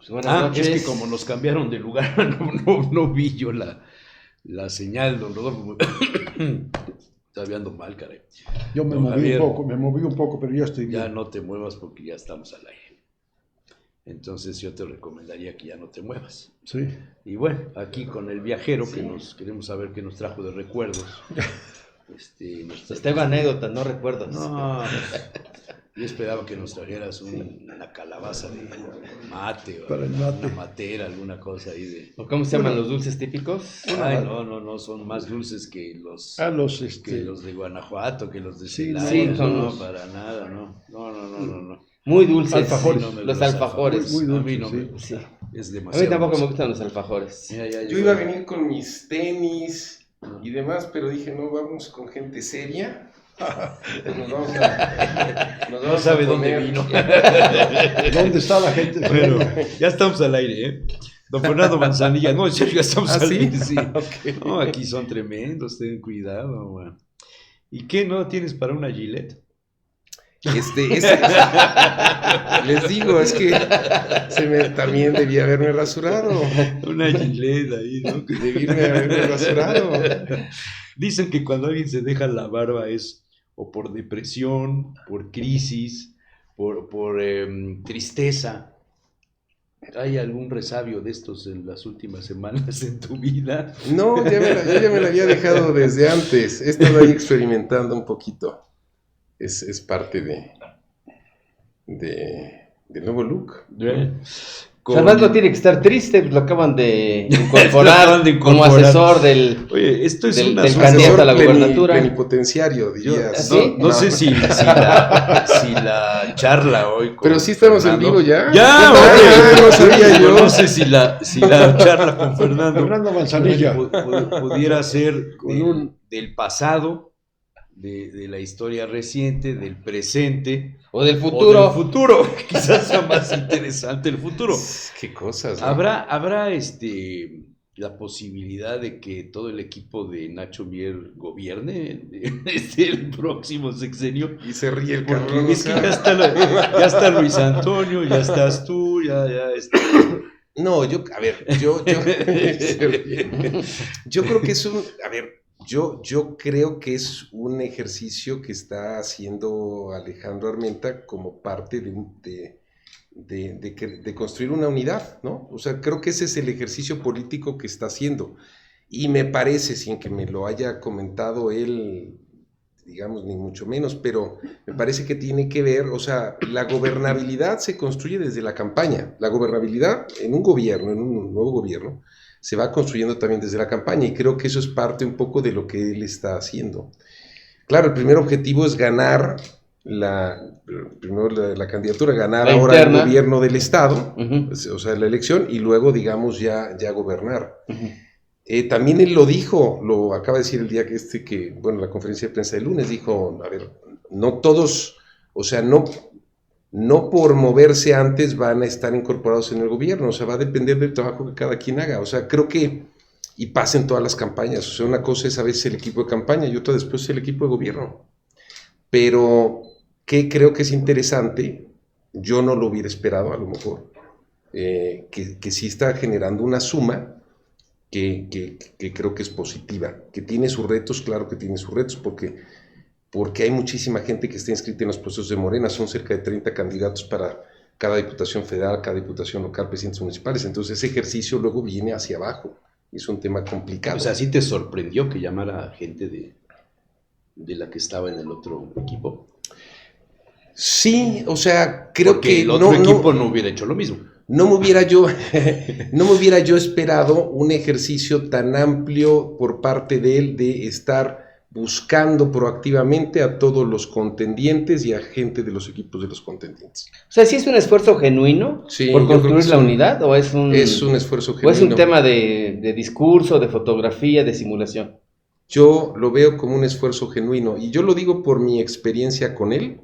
Pues buenas noches. Es que como nos cambiaron de lugar, no vi yo la señal, don Rodolfo. Estaba ando mal, caray. Yo me moví un poco, pero ya estoy bien. Ya no te muevas porque ya estamos al aire. Entonces yo te recomendaría que ya no te muevas. Sí. Y bueno, aquí con el viajero, que nos queremos saber qué nos trajo de recuerdos. Tengo anécdotas, no recuerdos. No, yo esperaba que nos trajeras una calabaza de mate o una matera, alguna cosa ahí de... ¿Cómo se llaman los dulces típicos? Ay, no, son más dulces que los de Guanajuato, que los de Celaya. Sí, no, para nada, no. Muy dulces. Alfajores. Sí, los alfajores. Muy dulces, a mí no sí. Es A demasiado. mí tampoco me gustan los alfajores. Yo iba a venir con mis tenis y demás, pero dije, no, vamos con gente seria. No sabe dónde vino. ¿Dónde está la gente? Bueno, ya estamos al aire, ¿eh? Don Fernando Manzanilla, no, en serio, ya estamos al aire. Sí. Okay. No, aquí son tremendos, ten cuidado, man. ¿Y qué no tienes para una Gillette? Les digo, es que también debía haberme rasurado. Una Gillette ahí, ¿no? Debí haberme rasurado. Dicen que cuando alguien se deja la barba es o por depresión, por crisis, por tristeza. ¿Hay algún resabio de estos en las últimas semanas en tu vida? No, yo ya me la había dejado desde antes. He estado ahí experimentando un poquito. Es parte del nuevo look. Fernando tiene que estar triste, pues lo acaban de incorporar como asesor del candidato a la gubernatura. Plenipotenciario, dirías. ¿Sí? No sé si la charla hoy. Pero sí estamos Fernando, en vivo ya. ¡Ya! No sabía yo. No sé si la charla con Fernando Manzanilla pudiera ser del pasado, de la historia reciente, del presente. O del futuro. Quizás sea más interesante el futuro. Qué cosas, ¿no? ¿Habrá la posibilidad de que todo el equipo de Nacho Mier gobierne el próximo sexenio? Y se ríe el Porque cabrón. es que ya está Luis Antonio, ya estás tú, ya está. No, yo creo que es yo creo que es un ejercicio que está haciendo Alejandro Armenta como parte de construir una unidad, ¿no? O sea, creo que ese es el ejercicio político que está haciendo. Y me parece, sin que me lo haya comentado él, digamos, ni mucho menos, pero me parece que tiene que ver, o sea, la gobernabilidad se construye desde la campaña. La gobernabilidad en un gobierno, en un nuevo gobierno, se va construyendo también desde la campaña y creo que eso es parte un poco de lo que él está haciendo. Claro, el primer objetivo es ganar la candidatura, ganar ahora el gobierno del Estado, o sea, la elección, y luego, digamos, ya gobernar. También él lo dijo, lo acaba de decir el día la conferencia de prensa del lunes, dijo, a ver, no todos, o sea, no por moverse antes van a estar incorporados en el gobierno, o sea, va a depender del trabajo que cada quien haga, o sea, creo que, y pasa en todas las campañas, o sea, una cosa es a veces el equipo de campaña y otra después el equipo de gobierno, pero que creo que es interesante, yo no lo hubiera esperado a lo mejor, que sí está generando una suma que creo que es positiva, que tiene sus retos, claro que tiene sus retos, porque hay muchísima gente que está inscrita en los procesos de Morena, son cerca de 30 candidatos para cada diputación federal, cada diputación local, presidentes municipales, entonces ese ejercicio luego viene hacia abajo, y es un tema complicado. O sea, ¿sí te sorprendió que llamara gente de la que estaba en el otro equipo? Sí, o sea, creo porque que el otro equipo no hubiera hecho lo mismo. No me hubiera yo esperado un ejercicio tan amplio por parte de él de estar buscando proactivamente a todos los contendientes y a gente de los equipos de los contendientes. O sea, ¿sí es un esfuerzo genuino por construir la unidad o es un esfuerzo genuino? ¿O es un tema de discurso, de fotografía, de simulación? Yo lo veo como un esfuerzo genuino y yo lo digo por mi experiencia con él,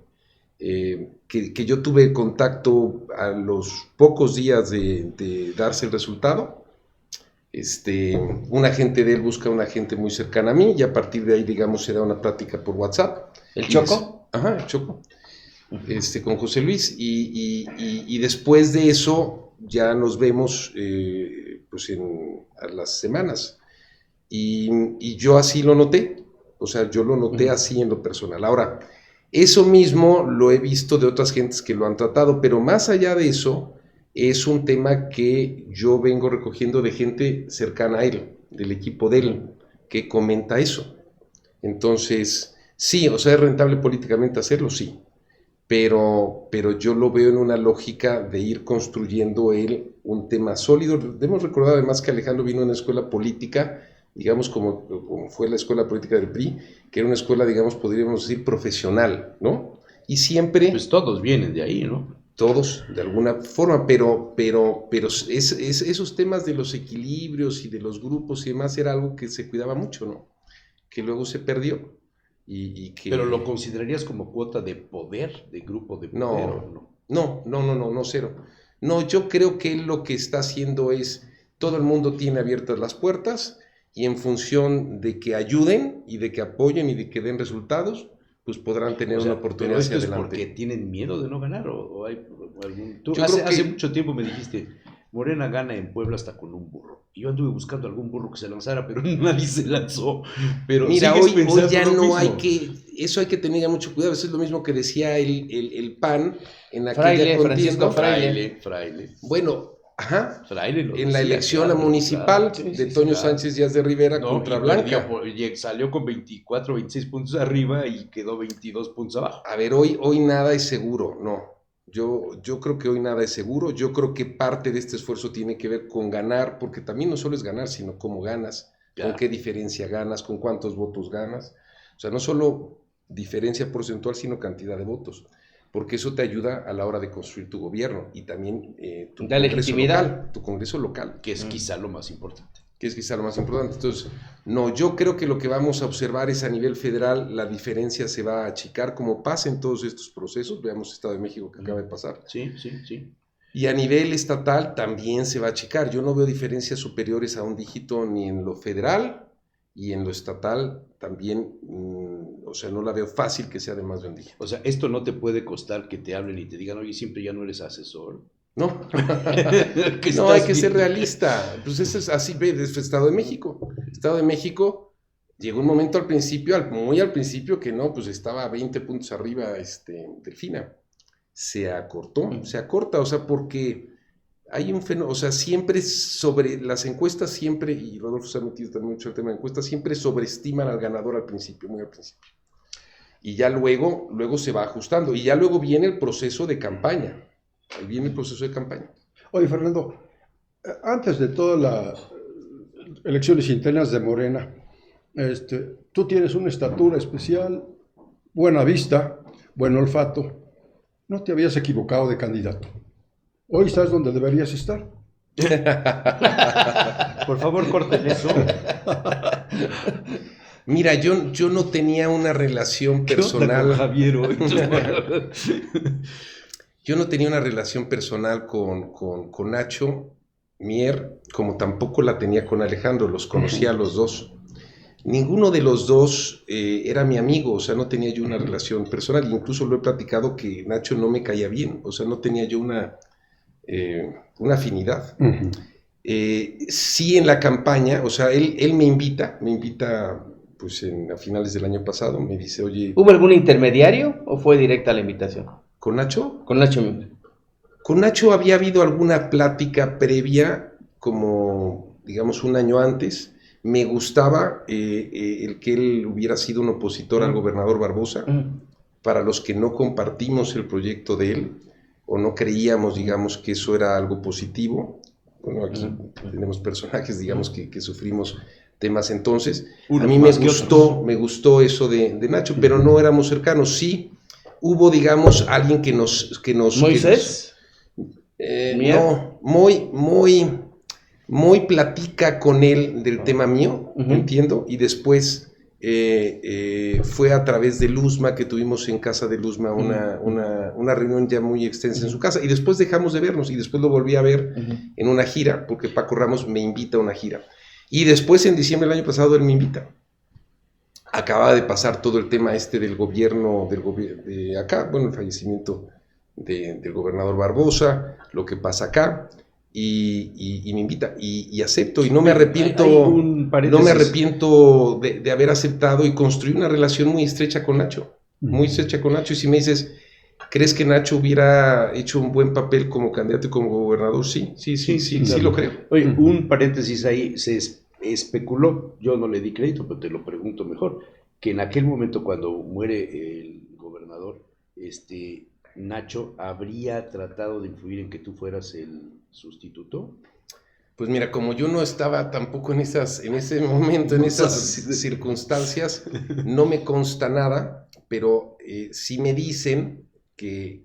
que yo tuve contacto a los pocos días de darse el resultado. Un agente de él busca a una gente muy cercana a mí y a partir de ahí, digamos, se da una plática por WhatsApp. ¿El Choco? El Choco, con José Luis y después de eso ya nos vemos pues a las semanas. Y yo así lo noté, o sea, yo lo noté así en lo personal. Ahora, eso mismo lo he visto de otras gentes que lo han tratado, pero más allá de eso, es un tema que yo vengo recogiendo de gente cercana a él, del equipo de él, que comenta eso. Entonces, sí, o sea, ¿es rentable políticamente hacerlo? Sí, pero yo lo veo en una lógica de ir construyendo él un tema sólido. Debemos recordar además que Alejandro vino a una escuela política, digamos como fue la escuela política del PRI, que era una escuela, digamos, podríamos decir, profesional, ¿no? Y siempre... Pues todos vienen de ahí, ¿no? Todos, de alguna forma, pero esos temas de los equilibrios y de los grupos y demás era algo que se cuidaba mucho, ¿no? Que luego se perdió. ¿Pero lo considerarías como cuota de poder, de grupo de poder? No, cero. No, yo creo que él lo que está haciendo es, todo el mundo tiene abiertas las puertas y en función de que ayuden y de que apoyen y de que den resultados, pues podrán tener una oportunidad hacia adelante. ¿Porque tienen miedo de no ganar o hay algún... Tú hace mucho tiempo me dijiste, Morena gana en Puebla hasta con un burro. Y yo anduve buscando algún burro que se lanzara, pero nadie se lanzó. Pero mira, hoy ya no hay que... Eso hay que tener ya mucho cuidado. Eso es lo mismo que decía el PAN en aquella contienda. Fraile. Bueno, Fraile en la elección municipal de Toño Sánchez Díaz de Rivera contra Blanca. Salió con 24, 26 puntos arriba y quedó 22 puntos abajo. A ver, hoy nada es seguro, no. Yo creo que hoy nada es seguro. Yo creo que parte de este esfuerzo tiene que ver con ganar, porque también no solo es ganar, sino cómo ganas, con qué diferencia ganas, con cuántos votos ganas. O sea, no solo diferencia porcentual, sino cantidad de votos, porque eso te ayuda a la hora de construir tu gobierno y también tu Congreso local. Que es quizá lo más importante. Entonces, no, yo creo que lo que vamos a observar es a nivel federal, la diferencia se va a achicar, como pasa en todos estos procesos. Veamos Estado de México que acaba de pasar. Sí. Y a nivel estatal también se va a achicar. Yo no veo diferencias superiores a un dígito ni en lo federal y en lo estatal también, o sea, no la veo fácil que sea de más de un dígito. O sea, esto no te puede costar que te hablen y te digan, oye, siempre ya no eres asesor. No, no hay que ser realista. Pues eso es así, es Estado de México. Estado de México llegó un momento al principio, muy al principio, que no, pues estaba a 20 puntos arriba Delfina. Se acorta, o sea, porque hay un fenómeno, o sea, siempre sobre las encuestas, siempre, y Rodolfo se ha metido también mucho el tema de encuestas, siempre sobreestiman al ganador al principio, muy al principio. Y ya luego se va ajustando, y ya luego viene el proceso de campaña. Ahí viene el proceso de campaña. Oye, Fernando, antes de todas las elecciones internas de Morena, tú tienes una estatura especial, buena vista, buen olfato. No te habías equivocado de candidato. Hoy estás donde deberías estar. Por favor, corten eso. Mira, yo no tenía una relación personal. Javier hoy. Yo no tenía una relación personal con Nacho Mier, como tampoco la tenía con Alejandro, los conocía a los dos. Ninguno de los dos era mi amigo, o sea, no tenía yo una relación personal. Incluso lo he platicado que Nacho no me caía bien, o sea, no tenía yo una afinidad. Uh-huh. Sí, en la campaña, o sea, él me invita pues a finales del año pasado, me dice, oye... ¿Hubo algún intermediario o fue directa la invitación? ¿Con Nacho? Con Nacho. Con Nacho había habido alguna plática previa, como digamos un año antes. Me gustaba el que él hubiera sido un opositor al gobernador Barbosa. Para los que no compartimos el proyecto de él, o no creíamos, digamos, que eso era algo positivo. Bueno, aquí tenemos personajes, digamos, que sufrimos temas entonces. A mí me gustó eso de Nacho, pero no éramos cercanos. Sí, hubo, digamos, alguien que nos ¿Moisés? No, muy platica con él del tema mío, entiendo, y después fue a través de Luzma, que tuvimos en casa de Luzma una reunión ya muy extensa en su casa, y después dejamos de vernos, y después lo volví a ver en una gira, porque Paco Ramos me invita a una gira, y después en diciembre del año pasado él me invita. Acababa de pasar todo el tema del gobierno de acá, bueno, el fallecimiento del gobernador Barbosa, lo que pasa acá, y me invita, y acepto, y no me arrepiento, de haber aceptado y construir una relación muy estrecha con Nacho, y si me dices, ¿crees que Nacho hubiera hecho un buen papel como candidato y como gobernador? Sí, claro. Lo creo. Oye, un paréntesis ahí, se especuló, yo no le di crédito, pero te lo pregunto mejor, que en aquel momento cuando muere el gobernador, Nacho habría tratado de influir en que tú fueras el sustituto. Pues mira, como yo no estaba tampoco en ese momento, en esas circunstancias, no me consta nada, pero sí me dicen que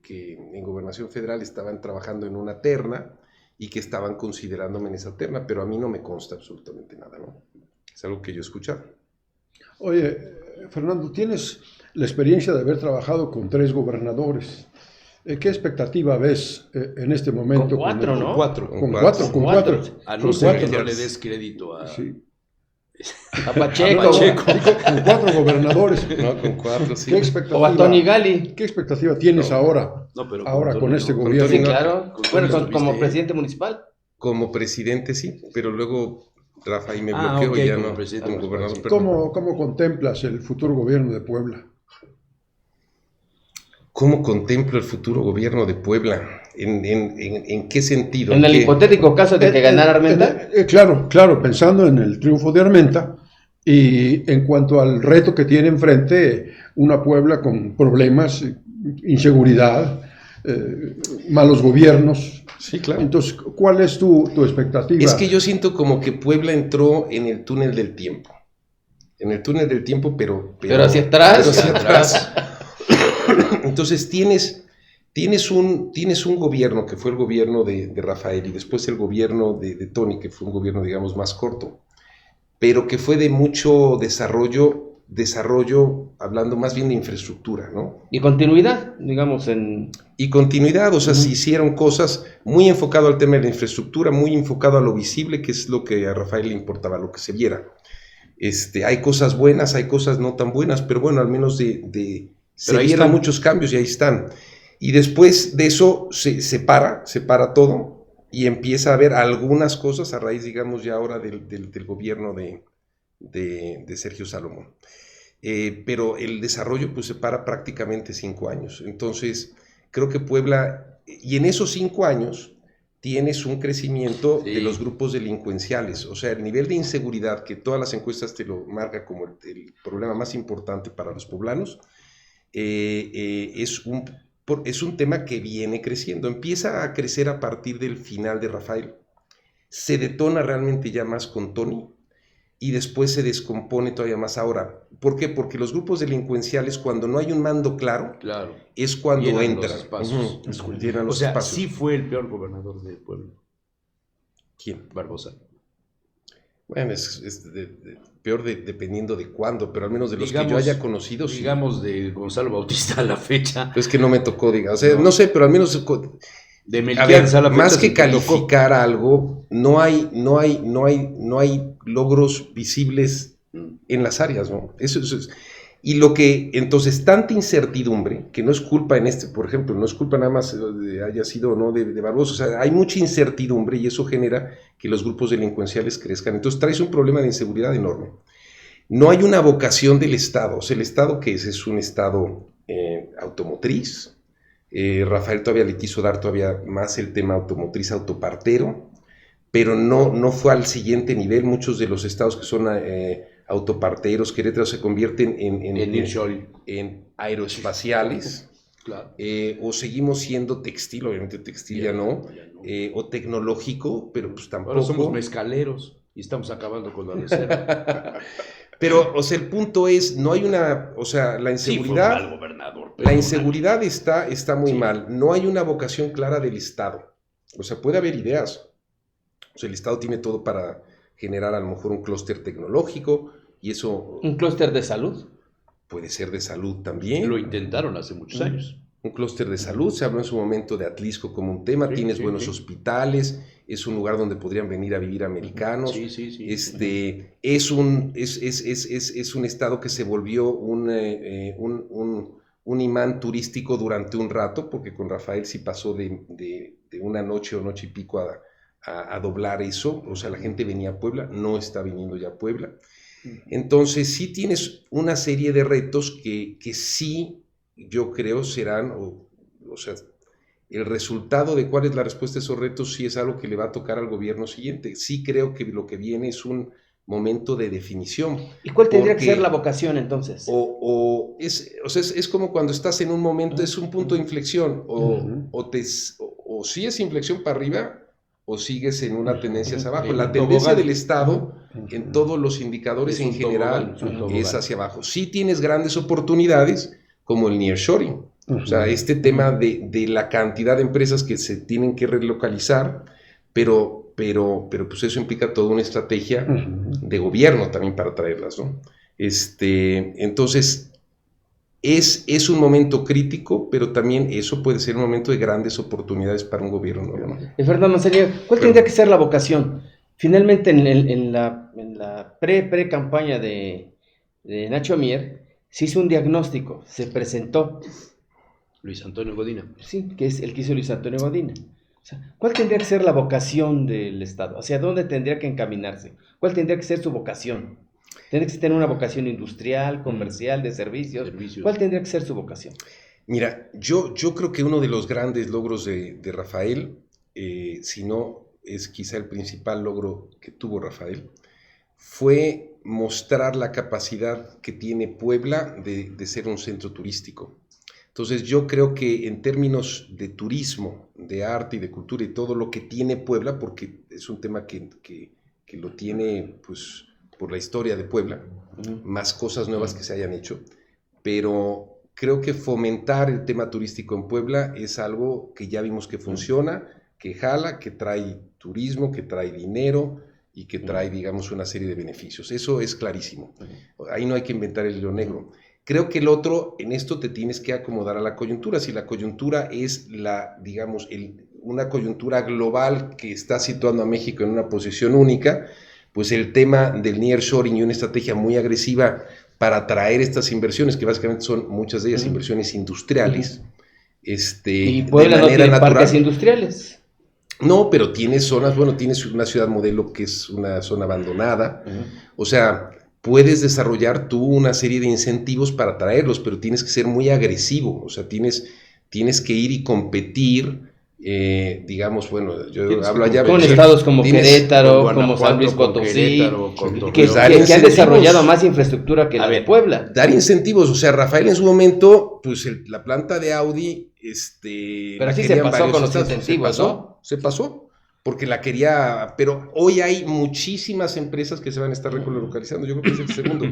en Gobernación Federal estaban trabajando en una terna y que estaban considerándome en esa terna, pero a mí no me consta absolutamente nada, ¿no? Es algo que yo he escuchado. Oye, Fernando, tienes la experiencia de haber trabajado con 3 gobernadores. ¿Qué expectativa ves en este momento? Con 4, ¿no? Con cuatro. A no ser que no le des crédito a... Sí. A Pacheco. Con 4 gobernadores. No, con 4, sí. ¿Qué expectativa, o a Tony Gali. ¿Qué expectativa tienes ahora con este gobierno? Sí, claro. Como presidente municipal. Como presidente, sí, pero luego Rafa ahí me bloqueó y ya no. Como gobernador. ¿Cómo contemplas el futuro gobierno de Puebla? ¿Cómo contemplo el futuro gobierno de Puebla? ¿En qué sentido? En el hipotético caso de que ganara Armenta. Claro, pensando en el triunfo de Armenta y en cuanto al reto que tiene enfrente una Puebla con problemas, inseguridad, malos gobiernos. Sí, claro. Entonces, ¿cuál es tu expectativa? Es que yo siento como que Puebla entró en el túnel del tiempo. En el túnel del tiempo, pero hacia atrás. Pero hacia atrás. Entonces tienes un gobierno que fue el gobierno de Rafael y después el gobierno de Tony, que fue un gobierno, digamos, más corto, pero que fue de mucho desarrollo, hablando más bien de infraestructura, ¿no? Y continuidad, digamos, Y continuidad, o sea, se hicieron cosas muy enfocado al tema de la infraestructura, muy enfocado a lo visible, que es lo que a Rafael le importaba, lo que se viera. Hay cosas buenas, hay cosas no tan buenas, pero bueno, al menos se vieron muchos cambios y ahí están. Y después de eso se para todo y empieza a haber algunas cosas a raíz, digamos, ya ahora del gobierno de Sergio Salomón. Pero el desarrollo pues se para prácticamente 5 años. Entonces, creo que Puebla, y en esos 5 años tienes un crecimiento de los grupos delincuenciales. O sea, el nivel de inseguridad, que todas las encuestas te lo marcan como el problema más importante para los poblanos, es un tema que viene creciendo, empieza a crecer a partir del final de Rafael, se detona realmente ya más con Tony y después se descompone todavía más ahora. ¿Por qué? Porque los grupos delincuenciales, cuando no hay un mando claro. Es cuando entran. O sea, sí fue el peor gobernador del pueblo. ¿Quién? Barbosa. Bueno, es peor dependiendo de cuándo, pero al menos de los que yo haya conocido. Digamos de Gonzalo Bautista a la fecha. Es que no me tocó, o sea, no sé, pero al menos de Melquiades a la fecha. Más que calificar algo, no hay logros visibles en las áreas, ¿no? Eso es. Y lo que, entonces, tanta incertidumbre, que no es culpa por ejemplo, no es culpa nada más de haya sido o no de Barbosa, o sea, hay mucha incertidumbre y eso genera que los grupos delincuenciales crezcan. Entonces traes un problema de inseguridad enorme. No hay una vocación del Estado, o sea, el Estado que es un Estado automotriz. Rafael todavía le quiso dar todavía más el tema automotriz, autopartero, pero no fue al siguiente nivel. Muchos de los estados que son autoparteros, Querétaro, se convierten en aeroespaciales, claro. O seguimos siendo textil, obviamente textil ya no. O tecnológico, pero pues tampoco. Ahora somos mezcaleros y estamos acabando con la reserva. Pero, o sea, el punto es, no hay o sea, la inseguridad. Sí, fue un mal gobernador, la inseguridad está muy mal. No hay una vocación clara del Estado. O sea, puede haber ideas. O sea, el Estado tiene todo para generar a lo mejor un clúster tecnológico y eso... ¿Un clúster de salud? Puede ser de salud también. Lo intentaron hace muchos años. Un clúster de salud, se habló en su momento de Atlisco como un tema, tienes buenos hospitales, es un lugar donde podrían venir a vivir americanos. Es un estado que se volvió un un imán turístico durante un rato, porque con Rafael sí pasó de una noche o noche y pico a doblar eso, o sea, la gente venía a Puebla, no está viniendo ya a Puebla. Entonces sí tienes una serie de retos que sí, yo creo, serán, o sea, el resultado de cuál es la respuesta a esos retos sí es algo que le va a tocar al gobierno siguiente. Sí creo que lo que viene es un momento de definición. ¿Y cuál tendría que ser la vocación entonces? Es como cuando estás en un momento, es un punto de inflexión, o si es inflexión para arriba, o sigues en una tendencia hacia abajo. La tendencia del Estado, en todos los indicadores en general, es hacia abajo. Sí tienes grandes oportunidades, como el nearshoring. O sea, este tema de la cantidad de empresas que se tienen que relocalizar, pero pues eso implica toda una estrategia de gobierno también para traerlas, ¿no? Entonces, es un momento crítico, pero también eso puede ser un momento de grandes oportunidades para un gobierno nuevo, ¿no? Fernando Manzanillo, ¿cuál tendría que ser la vocación? Finalmente, en la pre-campaña de Nacho Mier, se hizo un diagnóstico, se presentó. Luis Antonio Godina. Sí, que es el que hizo Luis Antonio Godina. O sea, ¿cuál tendría que ser la vocación del Estado? ¿Hacia dónde tendría que encaminarse? ¿Cuál tendría que ser su vocación? ¿Tendría que tener una vocación industrial, comercial, de servicios? ¿Cuál tendría que ser su vocación? Mira, yo creo que uno de los grandes logros de Rafael, si no es quizá el principal logro que tuvo Rafael, fue mostrar la capacidad que tiene Puebla de ser un centro turístico. Entonces yo creo que en términos de turismo, de arte y de cultura y todo lo que tiene Puebla, porque es un tema que lo tiene pues por la historia de Puebla, más cosas nuevas que se hayan hecho, pero creo que fomentar el tema turístico en Puebla es algo que ya vimos que funciona, que jala, que trae turismo, que trae dinero y que trae, digamos, una serie de beneficios. Eso es clarísimo. Ahí no hay que inventar el hilo negro. Creo que el otro, en esto te tienes que acomodar a la coyuntura. Si la coyuntura es una coyuntura global que está situando a México en una posición única, pues el tema del nearshoring y una estrategia muy agresiva para atraer estas inversiones, que básicamente son muchas de ellas inversiones industriales, y Puebla de manera no tiene natural. Parques industriales. No, pero tienes zonas, bueno, tienes una ciudad modelo que es una zona abandonada, o sea, puedes desarrollar tú una serie de incentivos para atraerlos, pero tienes que ser muy agresivo, o sea, tienes que ir y competir, digamos, bueno, yo hablo allá... Con estados como Querétaro, como San Luis Potosí, que han desarrollado más infraestructura que la de Puebla. Dar incentivos, o sea, Rafael en su momento, pues la planta de Audi, pero sí se pasó con los incentivos, ¿no? Se pasó. Porque la quería, pero hoy hay muchísimas empresas que se van a estar relocalizando, yo creo que es el segundo.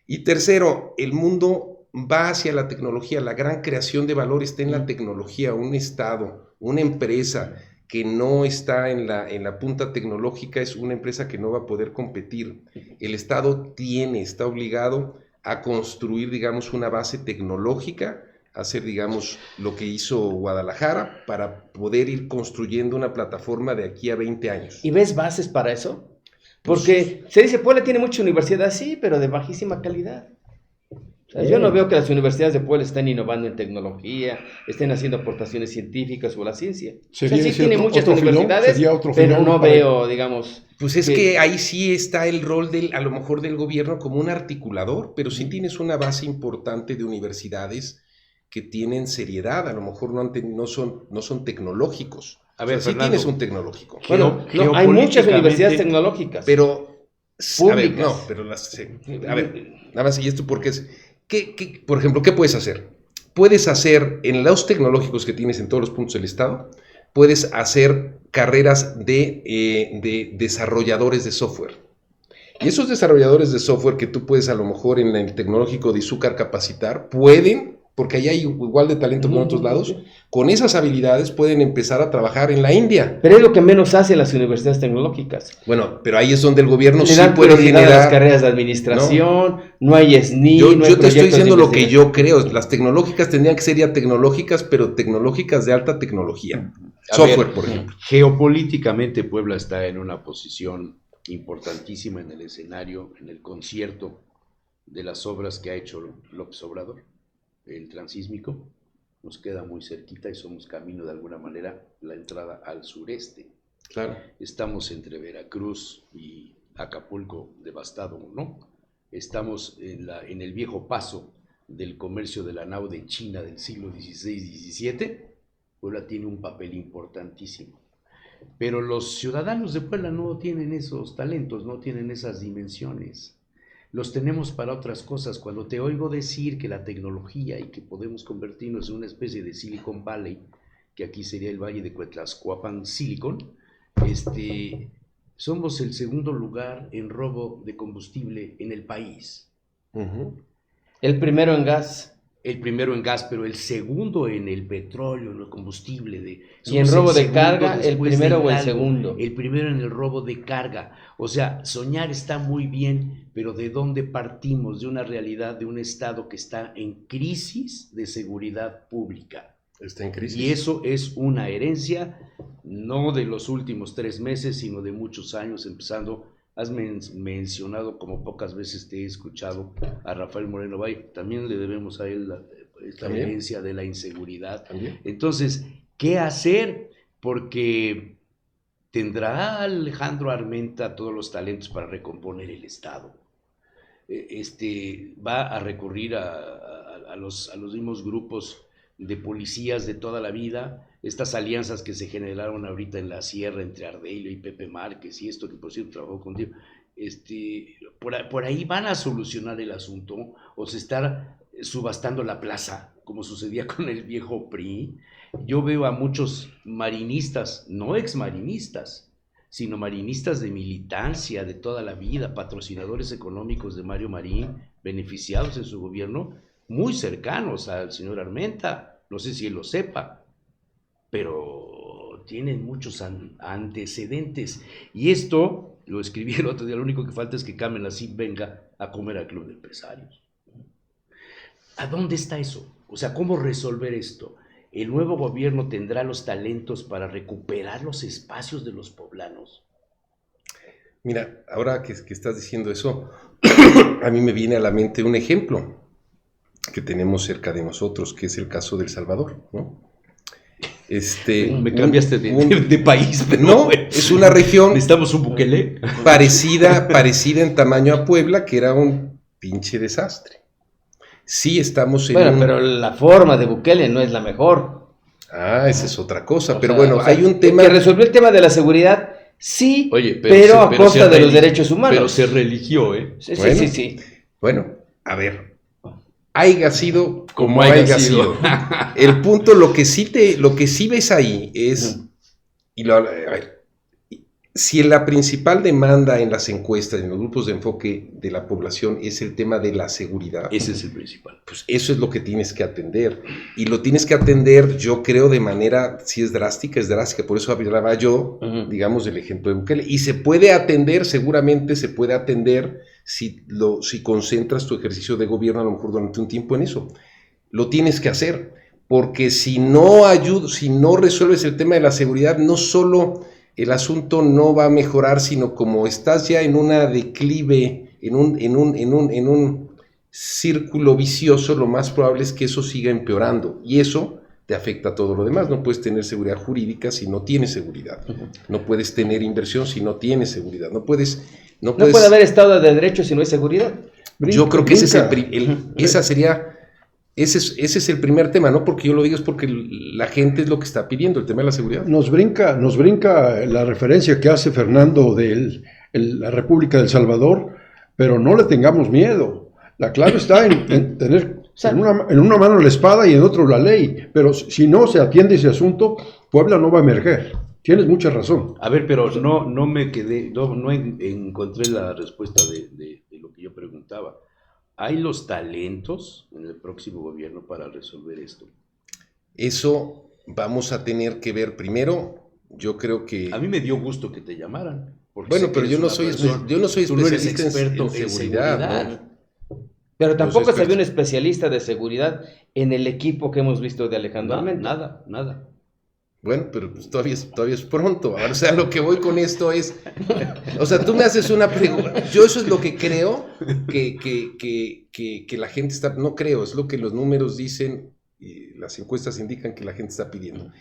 Y tercero, el mundo va hacia la tecnología, la gran creación de valor está en la tecnología. Un estado, una empresa que no está en la punta tecnológica es una empresa que no va a poder competir. El estado está obligado a construir, digamos, una base tecnológica, hacer, digamos, lo que hizo Guadalajara para poder ir construyendo una plataforma de aquí a 20 años. ¿Y ves bases para eso? Porque se dice, Puebla tiene mucha universidad, sí, pero de bajísima calidad. O sea, yo no veo que las universidades de Puebla estén innovando en tecnología, estén haciendo aportaciones científicas o la ciencia. O sea, sí tiene muchas universidades, pero no veo, digamos... Pues es que ahí sí está el rol a lo mejor del gobierno como un articulador, pero sí tienes una base importante de universidades que tienen seriedad, a lo mejor no son tecnológicos. A ver, sí tienes un tecnológico. Bueno, hay muchas universidades tecnológicas. Pero, públicas. A ver, nada más, y esto porque es, por ejemplo, ¿qué puedes hacer? Puedes hacer, en los tecnológicos que tienes en todos los puntos del estado, puedes hacer carreras de desarrolladores de software. Y esos desarrolladores de software que tú puedes a lo mejor en el tecnológico de Izúcar capacitar, pueden, porque allá hay igual de talento que en otros lados, con esas habilidades pueden empezar a trabajar en la India. Pero es lo que menos hacen las universidades tecnológicas. Bueno, pero ahí es donde el gobierno sí puede generar las carreras de administración, no hay SNI, no hay. Yo te estoy diciendo lo que yo creo. Las tecnológicas tendrían que ser ya tecnológicas, pero tecnológicas de alta tecnología. Software, por ejemplo. Geopolíticamente Puebla está en una posición importantísima en el escenario, en el concierto de las obras que ha hecho López Obrador. el transísmico, nos queda muy cerquita y somos camino de alguna manera la entrada al sureste. Claro. Estamos entre Veracruz y Acapulco, devastado, ¿no? Estamos en el viejo paso del comercio de la nao de China del siglo XVI y XVII. Puebla tiene un papel importantísimo. Pero los ciudadanos de Puebla no tienen esos talentos, no tienen esas dimensiones. Los tenemos para otras cosas. Cuando te oigo decir que la tecnología y que podemos convertirnos en una especie de Silicon Valley, que aquí sería el Valle de Cuetlaxcoapan Silicon, somos el segundo lugar en robo de combustible en el país. Ujú. El primero en gas. El primero en gas, pero el segundo en el petróleo, en el combustible. Y en Somos robo el de segundo carga, el después primero de o el Hidalgo. segundo. El primero en el robo de carga. O sea, soñar está muy bien, pero ¿de dónde partimos? De una realidad, de un Estado que está en crisis de seguridad pública. Está en crisis. Y eso es una herencia, no de los últimos 3 meses, sino de muchos años, empezando. Has mencionado, como pocas veces te he escuchado, a Rafael Moreno Valle. También le debemos a él esta ¿También? herencia de la inseguridad. ¿También? Entonces, ¿qué hacer? Porque tendrá Alejandro Armenta todos los talentos para recomponer el Estado. Va a recurrir a los mismos grupos de policías de toda la vida, estas alianzas que se generaron ahorita en la sierra entre Ardelio y Pepe Márquez y esto que por cierto trabajó contigo, por ahí van a solucionar el asunto o se está subastando la plaza, como sucedía con el viejo PRI. Yo veo a muchos marinistas, no exmarinistas, sino marinistas de militancia de toda la vida, patrocinadores económicos de Mario Marín, beneficiados en su gobierno, muy cercanos al señor Armenta, no sé si él lo sepa, pero tienen muchos antecedentes. Y esto, lo escribí el otro día, lo único que falta es que Carmen así venga a comer al Club de Empresarios. ¿A dónde está eso? O sea, ¿cómo resolver esto? ¿El nuevo gobierno tendrá los talentos para recuperar los espacios de los poblanos? Mira, ahora que estás diciendo eso, a mí me viene a la mente un ejemplo que tenemos cerca de nosotros, que es el caso del Salvador, ¿no? Me cambiaste de país, pero no, bueno, es una región necesitamos un Bukele. parecida en tamaño a Puebla, que era un pinche desastre. Sí estamos en Bueno, pero la forma de Bukele no es la mejor. esa es otra cosa, O pero sea, bueno, hay un tema... Que resolvió el tema de la seguridad, sí, Oye, pero a costa de los derechos humanos. Pero se religió, ¿eh? Sí, Bueno. sí. Bueno, a ver, haya sido Como haya sido. sido. El punto, lo que sí ves ahí es, a ver, si la principal demanda en las encuestas, en los grupos de enfoque de la población es el tema de la seguridad, Ese es el principal. pues eso es lo que tienes que atender. Y lo tienes que atender, yo creo, de manera, si es drástica, por eso hablaba yo, digamos, del ejemplo de Bukele. Y se puede atender, seguramente se puede atender si concentras tu ejercicio de gobierno a lo mejor durante un tiempo en eso. Lo tienes que hacer, porque si no resuelves el tema de la seguridad, no solo el asunto no va a mejorar, sino como estás ya en una declive, en un círculo vicioso, lo más probable es que eso siga empeorando, y eso te afecta a todo lo demás. No puedes tener seguridad jurídica si no tienes seguridad, no puedes tener inversión si no tienes seguridad, no puede haber Estado de Derecho si no hay seguridad. Yo creo que ese es el primer tema, no porque yo lo diga, es porque la gente es lo que está pidiendo, el tema de la seguridad. Nos brinca la referencia que hace Fernando de la República del Salvador, pero no le tengamos miedo. La clave está en tener en una mano la espada y en otro la ley, pero si no se atiende ese asunto, Puebla no va a emerger. Tienes mucha razón. A ver, pero no me quedé, no encontré la respuesta de lo que yo preguntaba. ¿Hay los talentos en el próximo gobierno para resolver esto? Eso vamos a tener que ver primero. Yo creo que... A mí me dio gusto que te llamaran. Bueno, pero yo no soy especialista experto en seguridad, ¿no? Pero tampoco Los se ve un expertos. especialista de seguridad en el equipo que hemos visto de Alejandro Armenta. Nada. Bueno, pero pues todavía es pronto. O sea, lo que voy con esto es, o sea, tú me haces una pregunta. Yo eso es lo que creo que la gente está, no creo, es lo que los números dicen y las encuestas indican que la gente está pidiendo.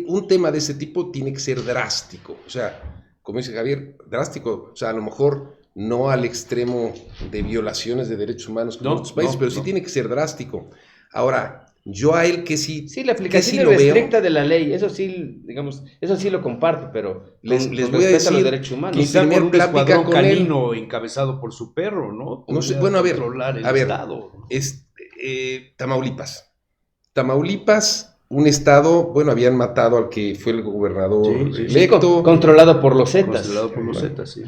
Un tema de ese tipo tiene que ser drástico. O sea, como dice Javier, drástico. O sea, a lo mejor no al extremo de violaciones de derechos humanos como en otros países, pero sí tiene que ser drástico. Ahora, yo a él que sí... Sí, la aplicación es estricta de la ley, eso sí, digamos, eso sí lo comparto, pero les con voy a decir los derechos humanos. Quizá primer por un plática escuadrón con él. canino encabezado por su perro, ¿no? No sé, Podría bueno, a ver, controlar el Estado. Tamaulipas, un estado, bueno, habían matado al que fue el gobernador electo. Controlado por los Zetas. Controlado por los Zetas, sí.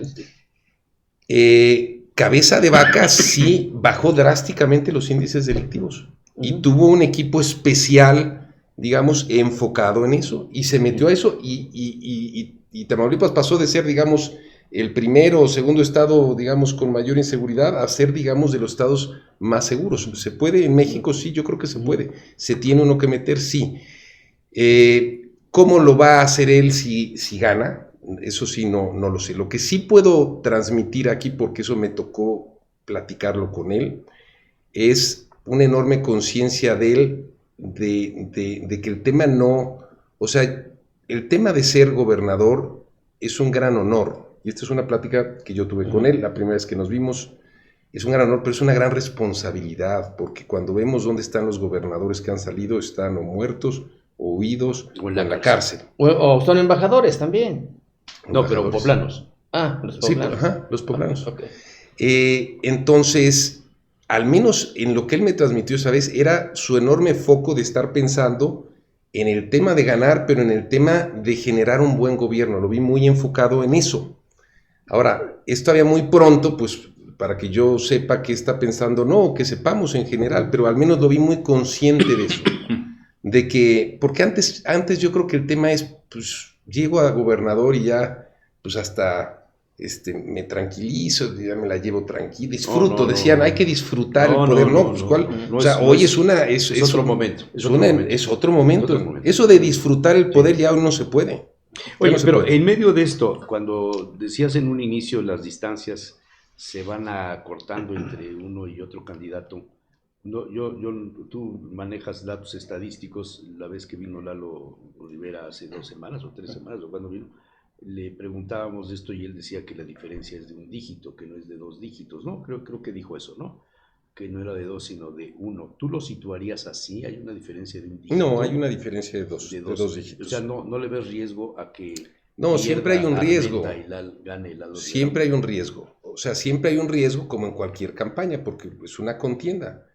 Cabeza de Vaca sí bajó drásticamente los índices delictivos y tuvo un equipo especial, digamos, enfocado en eso y se metió a eso y Tamaulipas pasó de ser, digamos, el primero o segundo estado, digamos, con mayor inseguridad a ser, digamos, de los estados más seguros. ¿Se puede en México? Sí, yo creo que se puede. ¿Se tiene uno que meter? Sí. ¿Cómo lo va a hacer él si gana? Eso sí, no lo sé. Lo que sí puedo transmitir aquí, porque eso me tocó platicarlo con él, es una enorme conciencia de él de que el tema no... O sea, el tema de ser gobernador es un gran honor. Y esta es una plática que yo tuve con él la primera vez que nos vimos. Es un gran honor, pero es una gran responsabilidad, porque cuando vemos dónde están los gobernadores que han salido, están o muertos, o huidos, o en la cárcel. O son embajadores también. No, pero poblanos. Los poblanos. Sí, los poblanos. Okay. Entonces, al menos en lo que él me transmitió esa vez, era su enorme foco de estar pensando en el tema de ganar, pero en el tema de generar un buen gobierno. Lo vi muy enfocado en eso. Ahora, es todavía muy pronto, pues, para que yo sepa qué está pensando, no, que sepamos en general, pero al menos lo vi muy consciente de eso. De que, porque antes yo creo que el tema es, pues, llego a gobernador y ya, pues, hasta me tranquilizo, ya me la llevo tranquila, disfruto, decían, hay que disfrutar el poder, o sea, hoy es otro momento. Es otro momento. Eso de disfrutar el poder ya hoy no se puede. Oye, pero en medio de esto, cuando decías en un inicio las distancias se van acortando entre uno y otro candidato, no, tú manejas datos estadísticos. La vez que vino Lalo Rivera hace 2 semanas o 3 semanas, o cuando vino, le preguntábamos de esto y él decía que la diferencia es de 1 dígito, que no es de 2 dígitos, ¿no? Creo que dijo eso, ¿no? Que no era de 2, sino de 1. ¿Tú lo situarías así? ¿Hay una diferencia de 1 dígito? No, hay una diferencia de dos dígitos. O sea, no le ves riesgo a que... No, siempre hay un riesgo. Gane Lalo Rivera. Siempre hay un riesgo. O sea, siempre hay un riesgo como en cualquier campaña, porque es una contienda.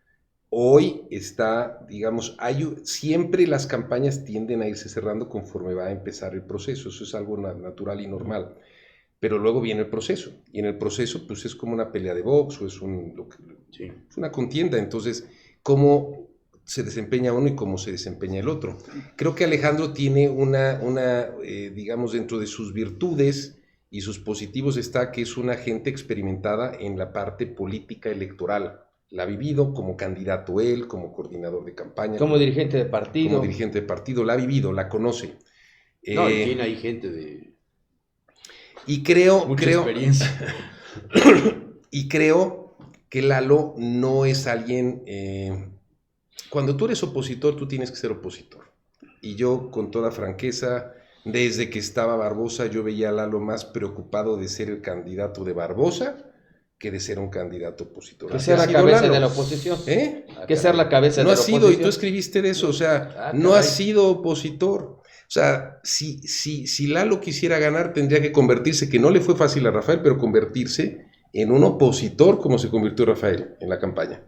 Hoy está, digamos, siempre las campañas tienden a irse cerrando conforme va a empezar el proceso. Eso es algo natural y normal. Pero luego viene el proceso, y en el proceso pues es como una pelea de box, o es es una contienda. Entonces, ¿cómo se desempeña uno y cómo se desempeña el otro? Creo que Alejandro tiene digamos, dentro de sus virtudes y sus positivos está que es una gente experimentada en la parte política electoral. La ha vivido como candidato él, como coordinador de campaña. Como dirigente de partido. Como dirigente de partido, la ha vivido, la conoce. No, y tiene ahí gente de... Y creo experiencia. Y creo que Lalo no es alguien... cuando tú eres opositor, tú tienes que ser opositor. Y yo, con toda franqueza, desde que estaba Barbosa, yo veía a Lalo más preocupado de ser el candidato de Barbosa que de ser un candidato opositor. Que ser la cabeza de la oposición. Que ser la cabeza de la oposición. No ha sido, y tú escribiste de eso, o sea, no ha sido opositor. O sea, si Lalo quisiera ganar, tendría que convertirse, que no le fue fácil a Rafael, pero convertirse en un opositor como se convirtió Rafael en la campaña.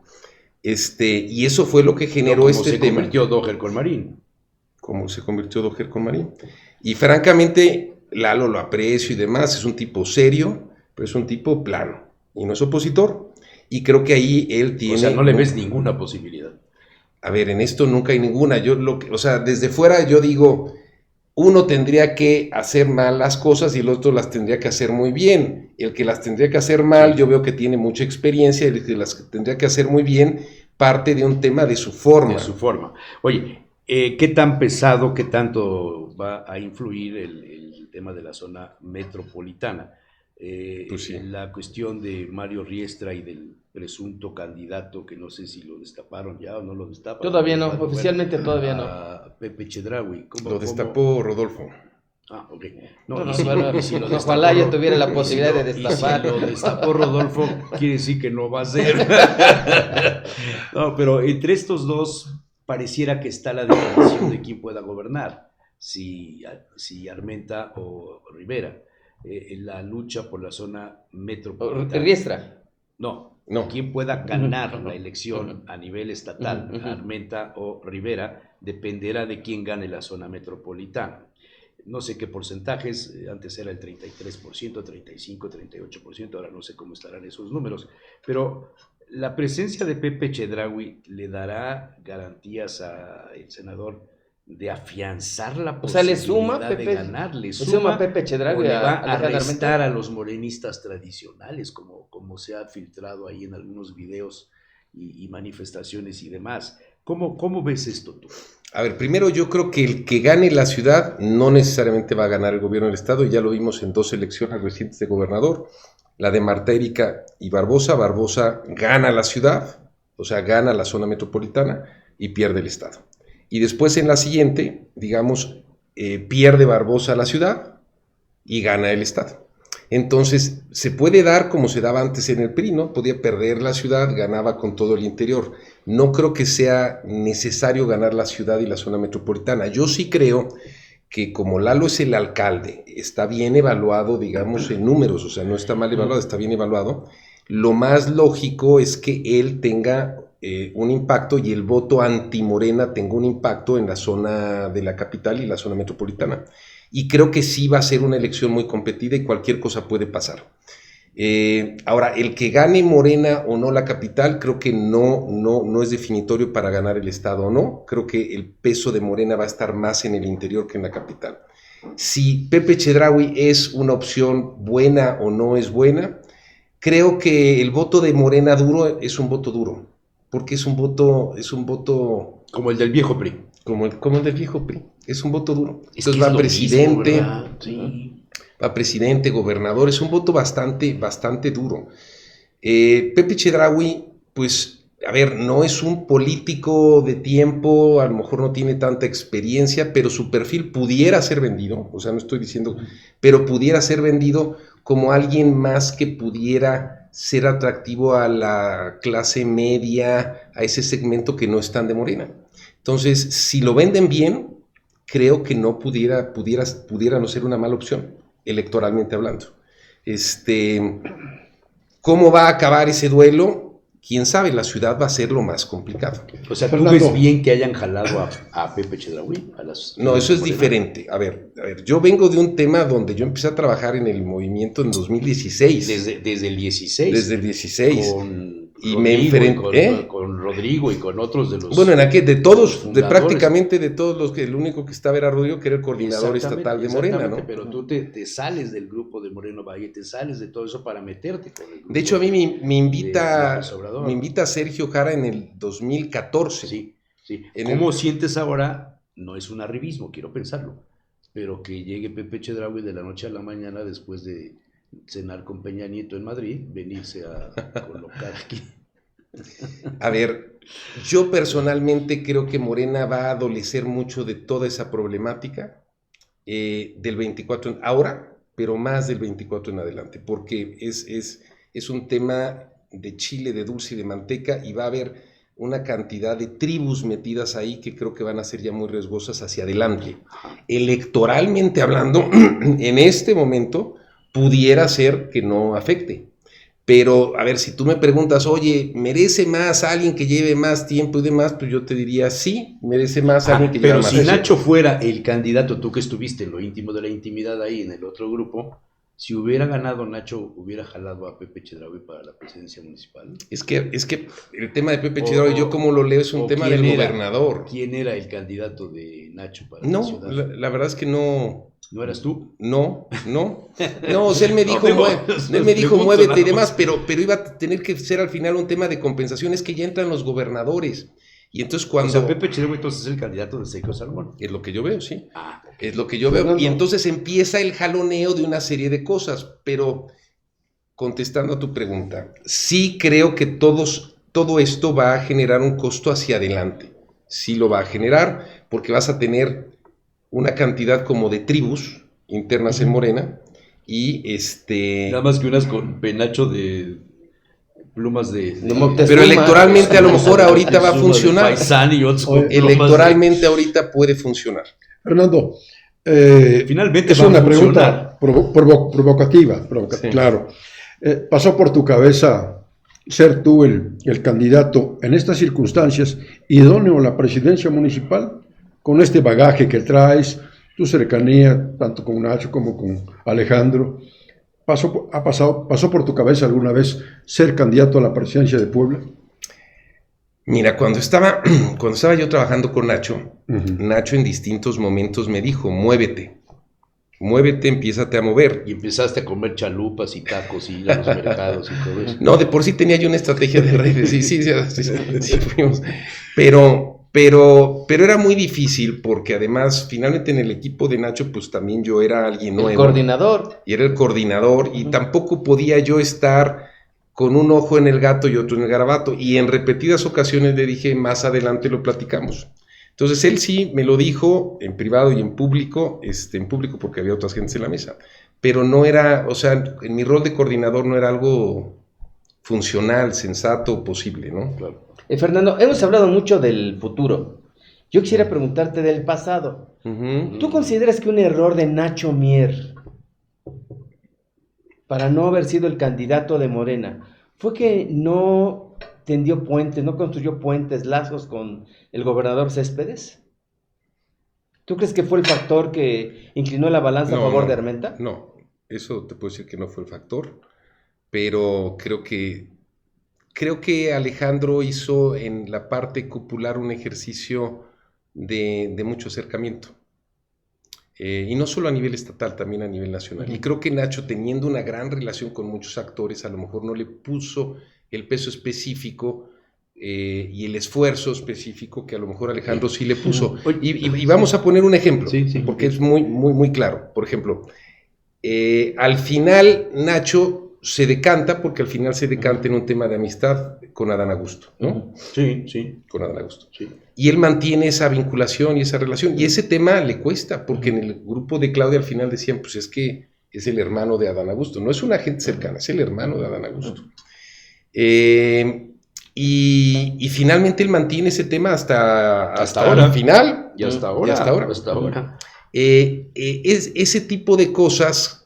Y eso fue lo que generó tema. Como se convirtió Doher con Marín. Como se convirtió Doher con Marín. Y francamente, Lalo lo aprecio y demás, es un tipo serio, pero es un tipo plano. Y no es opositor. Y creo que ahí él tiene... O sea, no le ves ninguna posibilidad. A ver, en esto nunca hay ninguna. O sea, desde fuera yo digo... Uno tendría que hacer mal las cosas y el otro las tendría que hacer muy bien. El que las tendría que hacer mal, yo veo que tiene mucha experiencia, el que las tendría que hacer muy bien, parte de un tema de su forma. De su forma. Oye, ¿Qué tan pesado, qué tanto va a influir el tema de la zona metropolitana? Pues sí. La cuestión de Mario Riestra y del presunto candidato, que no sé si lo destaparon ya o no lo destapan. Todavía no, Bueno, oficialmente todavía no. a Pepe Chedraui. Lo destapó Rodolfo. Ah, ok. No, y si- bueno, y si lo ojalá destapó yo tuviera la y si posibilidad lo- de y si destapar. lo destapó Rodolfo, quiere decir que no va a ser. No, pero entre estos dos pareciera que está la definición de quién pueda gobernar, si Armenta o Rivera. En la lucha por la zona metropolitana. Riestra. No, No. quién pueda ganar la elección a nivel estatal, Ujú. Armenta o Rivera, dependerá de quién gane la zona metropolitana. No sé qué porcentajes, antes era el 33%, 35%, 38%, ahora no sé cómo estarán esos números, pero la presencia de Pepe Chedraui le dará garantías al senador de afianzar la O sea, posibilidad le suma de Pepe, ganar, le suma Pepe o Chedraui le va a a Alejandro restar Armenta. a los morenistas tradicionales, como se ha filtrado ahí en algunos videos y manifestaciones y demás. ¿Cómo ves esto tú? A ver, primero yo creo que el que gane la ciudad no necesariamente va a ganar el gobierno del estado, y ya lo vimos en dos elecciones recientes de gobernador, la de Marta Erika y Barbosa. Barbosa gana la ciudad, o sea, gana la zona metropolitana y pierde el estado. Y después en la siguiente, digamos, pierde Barbosa la ciudad y gana el estado. Entonces, se puede dar como se daba antes en el PRI, ¿no? Podía perder la ciudad, ganaba con todo el interior. No creo que sea necesario ganar la ciudad y la zona metropolitana. Yo sí creo que como Lalo es el alcalde, está bien evaluado, digamos, en números, o sea, no está mal evaluado, está bien evaluado. Lo más lógico es que él tenga un impacto y el voto anti-Morena tenga un impacto en la zona de la capital y la zona metropolitana. Y creo que sí va a ser una elección muy competida y cualquier cosa puede pasar. Ahora, el que gane Morena o no la capital, creo que no es definitorio para ganar el estado o no. Creo que el peso de Morena va a estar más en el interior que en la capital. Si Pepe Chedraui es una opción buena o no es buena, creo que el voto de Morena duro es un voto duro, porque es un voto Como el del viejo PRI. como el del viejo PRI, es un voto duro. Es Entonces que va es lo presidente, mismo, ¿verdad? Sí. va presidente, gobernador, es un voto bastante duro. Pepe Chedraui, pues, a ver, no es un político de tiempo, a lo mejor no tiene tanta experiencia, pero su perfil pudiera ser vendido, o sea, no estoy diciendo, pero pudiera ser vendido como alguien más que pudiera ser atractivo a la clase media, a ese segmento que no están de Morena. Entonces, si lo venden bien, creo que no pudiera no ser una mala opción, electoralmente hablando. ¿Cómo va a acabar ese duelo? Quién sabe, la ciudad va a ser lo más complicado. O sea, ¿tú Fernando. ves bien que hayan jalado a Pepe Chedraui? No, eso es diferente. A ver, yo vengo de un tema donde yo empecé a trabajar en el movimiento en 2016. Desde el 16. Desde el 16. Con Y Rodrigo me enfrenté. Con Rodrigo y con otros de los. Bueno, en aquel, de todos, de fundadores. prácticamente de todos los que el único que estaba era Rodrigo, que era el coordinador estatal de Morena, ¿no? Exactamente, pero tú te sales del grupo de Moreno Valle, te sales de todo eso para meterte con el grupo. De hecho, a mí me invita López Obrador. me invita Sergio Jara en el 2014. Sí, sí. En ¿Cómo sientes ahora? No es un arribismo, quiero pensarlo, pero que llegue Pepe Chedraui de la noche a la mañana después de cenar con Peña Nieto en Madrid, venirse a colocar aquí. A ver, yo personalmente creo que Morena va a adolecer mucho de toda esa problemática del 24 ahora, pero más del 24 en adelante, porque es un tema de chile, de dulce y de manteca, y va a haber una cantidad de tribus metidas ahí que creo que van a ser ya muy riesgosas hacia adelante. Electoralmente hablando, en este momento pudiera ser que no afecte. Pero, a ver, si tú me preguntas, oye, ¿merece más alguien que lleve más tiempo y demás? Pues yo te diría, sí, merece más alguien que lleve Pero más si tiempo. Nacho fuera el candidato, tú que estuviste en lo íntimo de la intimidad ahí en el otro grupo, si hubiera ganado Nacho, hubiera jalado a Pepe Chedraui para la presidencia municipal. Es que el tema de Pepe Chedraui, yo como lo leo, es un tema del gobernador. ¿Quién era el candidato de Nacho para la No, ciudad? la verdad es que no. ¿No eras tú? No, o sea, él me dijo, pregunto muévete nada y demás, más. pero iba a tener que ser al final un tema de compensaciones que ya entran los gobernadores. Y entonces O cuando... sea, Pepe Cheragüe entonces es el candidato de Sergio Salomón. Es lo que yo veo, sí. Ah, ok. Es lo que yo veo. Fernando. Y entonces empieza el jaloneo de una serie de cosas. Pero contestando a tu pregunta, sí creo que todo esto va a generar un costo hacia adelante. Sí lo va a generar porque vas a tener una cantidad como de tribus internas en Morena y Nada más que unas con penacho de plumas De Moctezuma. pero electoralmente a lo mejor ahorita va a funcionar. Paisán y otros con Oye, plumas Electoralmente ahorita puede funcionar. Fernando, Finalmente es va a una funcionar. pregunta provocativa, Sí. claro. ¿Pasó por tu cabeza ser tú el candidato en estas circunstancias idóneo a la presidencia municipal? Con este bagaje que traes, tu cercanía, tanto con Nacho como con Alejandro, ¿pasó por tu cabeza alguna vez ser candidato a la presidencia de Puebla? Mira, cuando estaba yo trabajando con Nacho, Ujú. Nacho en distintos momentos me dijo, muévete, empiézate a mover. Y empezaste a comer chalupas y tacos y ir a los mercados y todo eso. No, de por sí tenía yo una estrategia de redes, sí fuimos. Pero era muy difícil porque además, finalmente en el equipo de Nacho, pues también yo era alguien El nuevo. coordinador. Y era el coordinador y tampoco podía yo estar con un ojo en el gato y otro en el garabato. Y en repetidas ocasiones le dije, más adelante lo platicamos. Entonces él sí me lo dijo en privado y en público porque había otras gentes en la mesa. Pero no era, o sea, en mi rol de coordinador no era algo funcional, sensato, posible, ¿no? Claro. Fernando, hemos hablado mucho del futuro. Yo quisiera preguntarte del pasado. Uh-huh. ¿Tú consideras que un error de Nacho Mier para no haber sido el candidato de Morena fue que no tendió puentes, no construyó puentes, lazos con el gobernador Céspedes? ¿Tú crees que fue el factor que inclinó la balanza a favor de Armenta? No, eso te puedo decir que no fue el factor, pero creo que Alejandro hizo en la parte cupular un ejercicio de mucho acercamiento. Y no solo a nivel estatal, también a nivel nacional. Y creo que Nacho, teniendo una gran relación con muchos actores, a lo mejor no le puso el peso específico y el esfuerzo específico que a lo mejor Alejandro sí le puso. Y vamos a poner un ejemplo, porque es muy, muy, muy claro. Por ejemplo, al final Nacho se decanta, porque al final se decanta en un tema de amistad con Adán Augusto, ¿no? Sí. Con Adán Augusto. Sí. Y él mantiene esa vinculación y esa relación. Y ese tema le cuesta, porque en el grupo de Claudia al final decían, pues es que es el hermano de Adán Augusto. No es una gente cercana, es el hermano de Adán Augusto. Y finalmente él mantiene ese tema hasta ahora. el final. Y hasta ahora. Ese tipo de cosas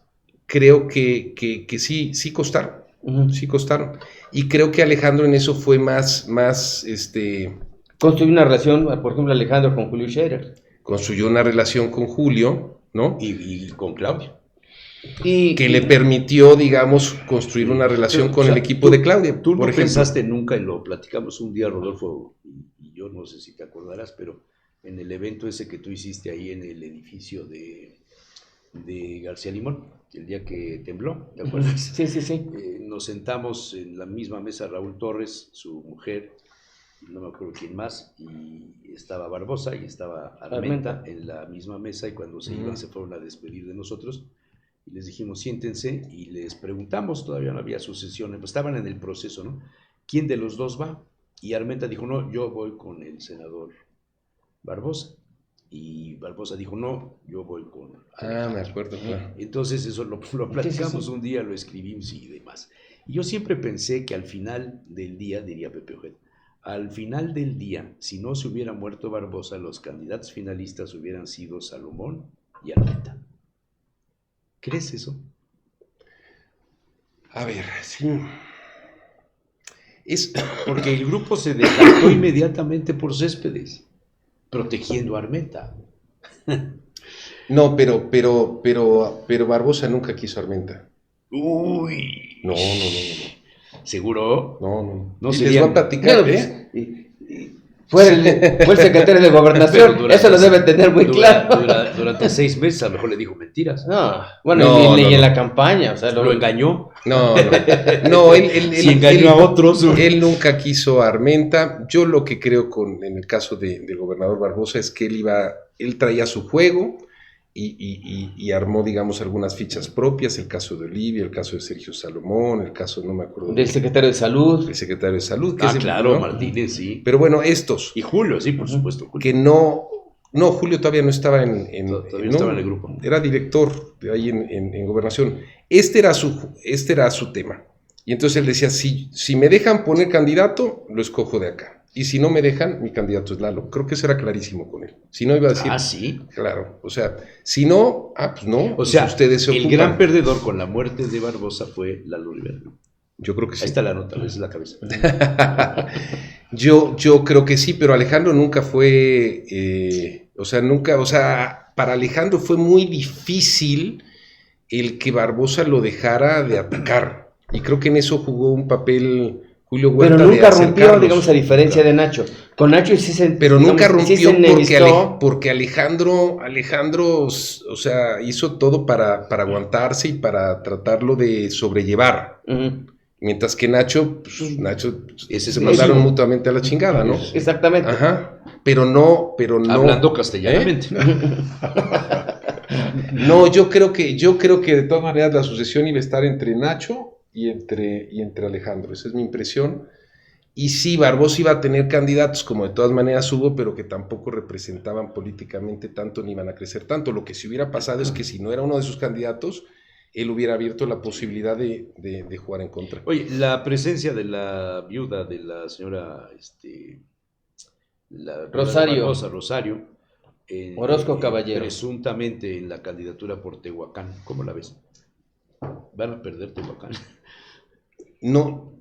creo que sí costaron. Sí costaron. Y creo que Alejandro en eso fue más Construyó una relación, por ejemplo, Alejandro con Julio Scherer. construyó una relación con Julio, ¿no? Y con Claudia. Que le permitió, digamos, construir una relación con el equipo de Claudia. Tú no por ejemplo. pensaste nunca, y lo platicamos un día, Rodolfo, y yo no sé si te acordarás, pero en el evento ese que tú hiciste ahí en el edificio de García Limón, el día que tembló, ¿te acuerdas? Sí. Nos sentamos en la misma mesa Raúl Torres, su mujer, no me acuerdo quién más, y estaba Barbosa y estaba Armenta en la misma mesa, y cuando se iban se fueron a despedir de nosotros y les dijimos siéntense y les preguntamos, todavía no había sucesión, pues estaban en el proceso, ¿no? ¿Quién de los dos va? Y Armenta dijo, no, yo voy con el senador Barbosa. Y Barbosa dijo, no, yo voy con Alejandro. Me acuerdo, claro. Entonces eso lo platicamos un día, lo escribimos y demás. Y yo siempre pensé que al final del día, diría Pepe Ojeda, al final del día, si no se hubiera muerto Barbosa, los candidatos finalistas hubieran sido Salomón y Armenta. ¿Crees eso? A ver, sí. Porque el grupo se decantó inmediatamente por Céspedes, protegiendo a Armenta. No, pero Barbosa nunca quiso a Armenta. Uy. No. ¿Seguro? No. No Y sería- les voy a platicar, Bueno, ¿eh? fue el secretario de Gobernación. Pero durante- Eso lo debe tener muy claro. Durante 6 meses a lo mejor le dijo mentiras. No, bueno, No, y no, en no. la campaña, o sea, Lo engañó. No, él Si engañó a otros. Él nunca quiso a Armenta. Yo lo que creo en el caso del gobernador Barbosa es que él traía su juego y armó, digamos, algunas fichas propias, el caso de Olivia, el caso de Sergio Salomón, el caso, no me acuerdo, del secretario de Salud. del secretario de Salud. Ah, es claro, ¿no? Martínez, sí. Pero bueno, estos, Y Julio, sí, por supuesto. Julio. que no, Julio todavía no estaba Todavía no estaba en el grupo. Era director de ahí en Gobernación. Este era su tema. Y entonces él decía, si me dejan poner candidato, lo escojo de acá. Y si no me dejan, mi candidato es Lalo. Creo que eso era clarísimo con él. Si no, iba a decir, Sí. claro, o sea, si no, pues no. O pues sea, ustedes se el ocupan. gran perdedor con la muerte de Barbosa fue Lalo Rivera. Yo creo que sí. Ahí está la nota, esa es la cabeza. Yo creo que sí, pero Alejandro nunca fue, para Alejandro fue muy difícil el que Barbosa lo dejara de atacar. Y creo que en eso jugó un papel Julio Huerta. Pero nunca de rompió, acercarlos. digamos, a diferencia de Nacho. Con Nacho sí se Pero digamos, nunca sí se rompió enemistó. porque Alejandro, o sea, hizo todo para aguantarse y para tratarlo de sobrellevar. Ujú. Mientras que Nacho Ese se es mandaron eso. mutuamente a la chingada, ¿no? Exactamente. Ajá. Pero no. Hablando castellanamente. No, yo creo que de todas maneras la sucesión iba a estar entre Nacho y entre Alejandro. Esa es mi impresión. Y sí, Barbosa iba a tener candidatos, como de todas maneras hubo, pero que tampoco representaban políticamente tanto ni iban a crecer tanto. Lo que sí hubiera pasado es que si no era uno de sus candidatos, él hubiera abierto la posibilidad de jugar en contra. Oye, la presencia de la viuda de la señora Rosario. Barbosa, Rosario, Orozco Caballero. presuntamente en la candidatura por Tehuacán, ¿cómo la ves? Van a perder Tehuacán. No,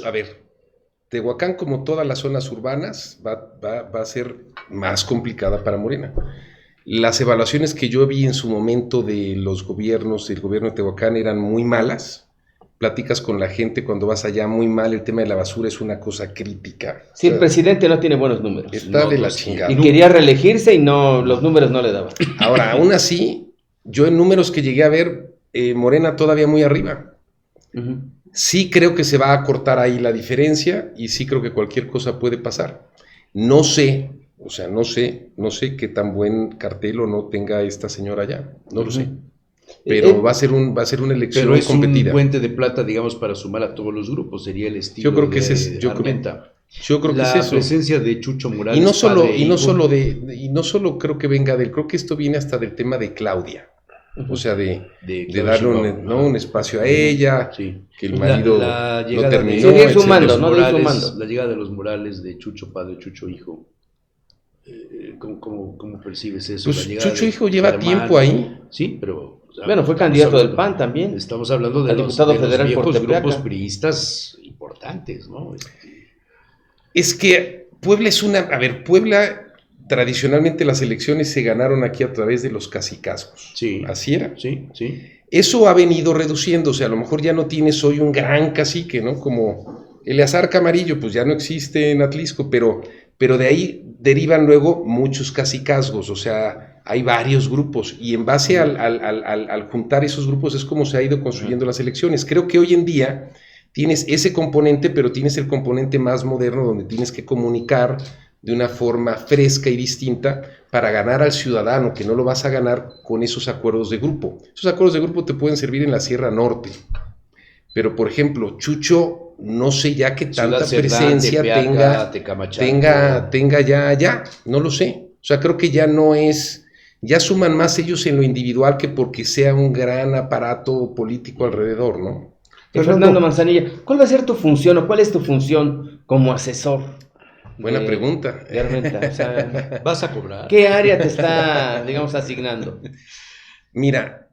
a ver, Tehuacán, como todas las zonas urbanas, va a ser más complicada para Morena. Las evaluaciones que yo vi en su momento de los gobiernos, del gobierno de Tehuacán, eran muy malas. Platicas con la gente cuando vas allá, muy mal, el tema de la basura es una cosa crítica. Sí, el presidente no tiene buenos números. Está No, de la no, chingada. Y quería reelegirse y los números no le daban. Ahora, aún así, yo en números que llegué a ver, Morena todavía muy arriba. Ujú. Sí creo que se va a cortar ahí la diferencia y sí creo que cualquier cosa puede pasar. No sé qué tan buen cartel o no tenga esta señora allá, no lo sé. Pero va a ser una elección Pero es competida. un puente de plata, digamos, para sumar a todos los grupos, sería el estilo Yo creo que de ese es- yo creo- Armenta. Yo creo que La es eso. presencia de Chucho Morales. Y no solo, padre e y no hijo. solo creo que venga de él, creo que esto viene hasta del tema de Claudia. O sea, de darle un espacio a ella, Sí. que el marido la no llegada terminó. de ir etcétera. sumando, ¿no? De ir Morales, sumando. la llegada de los Morales de Chucho padre, Chucho hijo. ¿Cómo percibes eso? Pues La llegada Chucho de hijo lleva Germán. tiempo ahí. Sí, pero... o sea, Bueno, fue estamos candidato del hablando- PAN también. Estamos hablando de Al los, diputado de los federal por viejos Tepeaca. grupos priistas importantes, ¿no? Es que Puebla Puebla, tradicionalmente las elecciones se ganaron aquí a través de los cacicazgos. Sí. Así era. Sí. Eso ha venido reduciéndose, a lo mejor ya no tienes hoy un gran cacique, ¿no? Como Eleazar Camarillo, pues ya no existe en Atlisco, pero de ahí derivan luego muchos cacicazgos, o sea, hay varios grupos, y en base al juntar esos grupos es como se ha ido construyendo las elecciones. Creo que hoy en día tienes ese componente, pero tienes el componente más moderno donde tienes que comunicar de una forma fresca y distinta para ganar al ciudadano, que no lo vas a ganar con esos acuerdos de grupo. Esos acuerdos de grupo te pueden servir en la Sierra Norte, pero por ejemplo, Chucho, no sé ya qué tanta Ciudad Cerdán, presencia Tepeaca, Tecamachalco. tenga ya, no lo sé. O sea, creo que ya suman más ellos en lo individual que porque sea un gran aparato político alrededor, ¿no? Fernando Manzanilla, ¿cuál va a ser tu función o cuál es tu función como asesor? Buena pregunta. De Armenta, o sea, ¿Vas a cobrar? ¿qué área te está, digamos, asignando? Mira,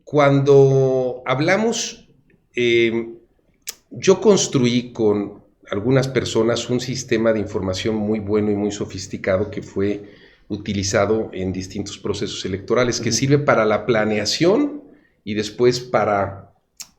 cuando hablamos, yo construí con algunas personas un sistema de información muy bueno y muy sofisticado que fue utilizado en distintos procesos electorales, que sirve para la planeación y después para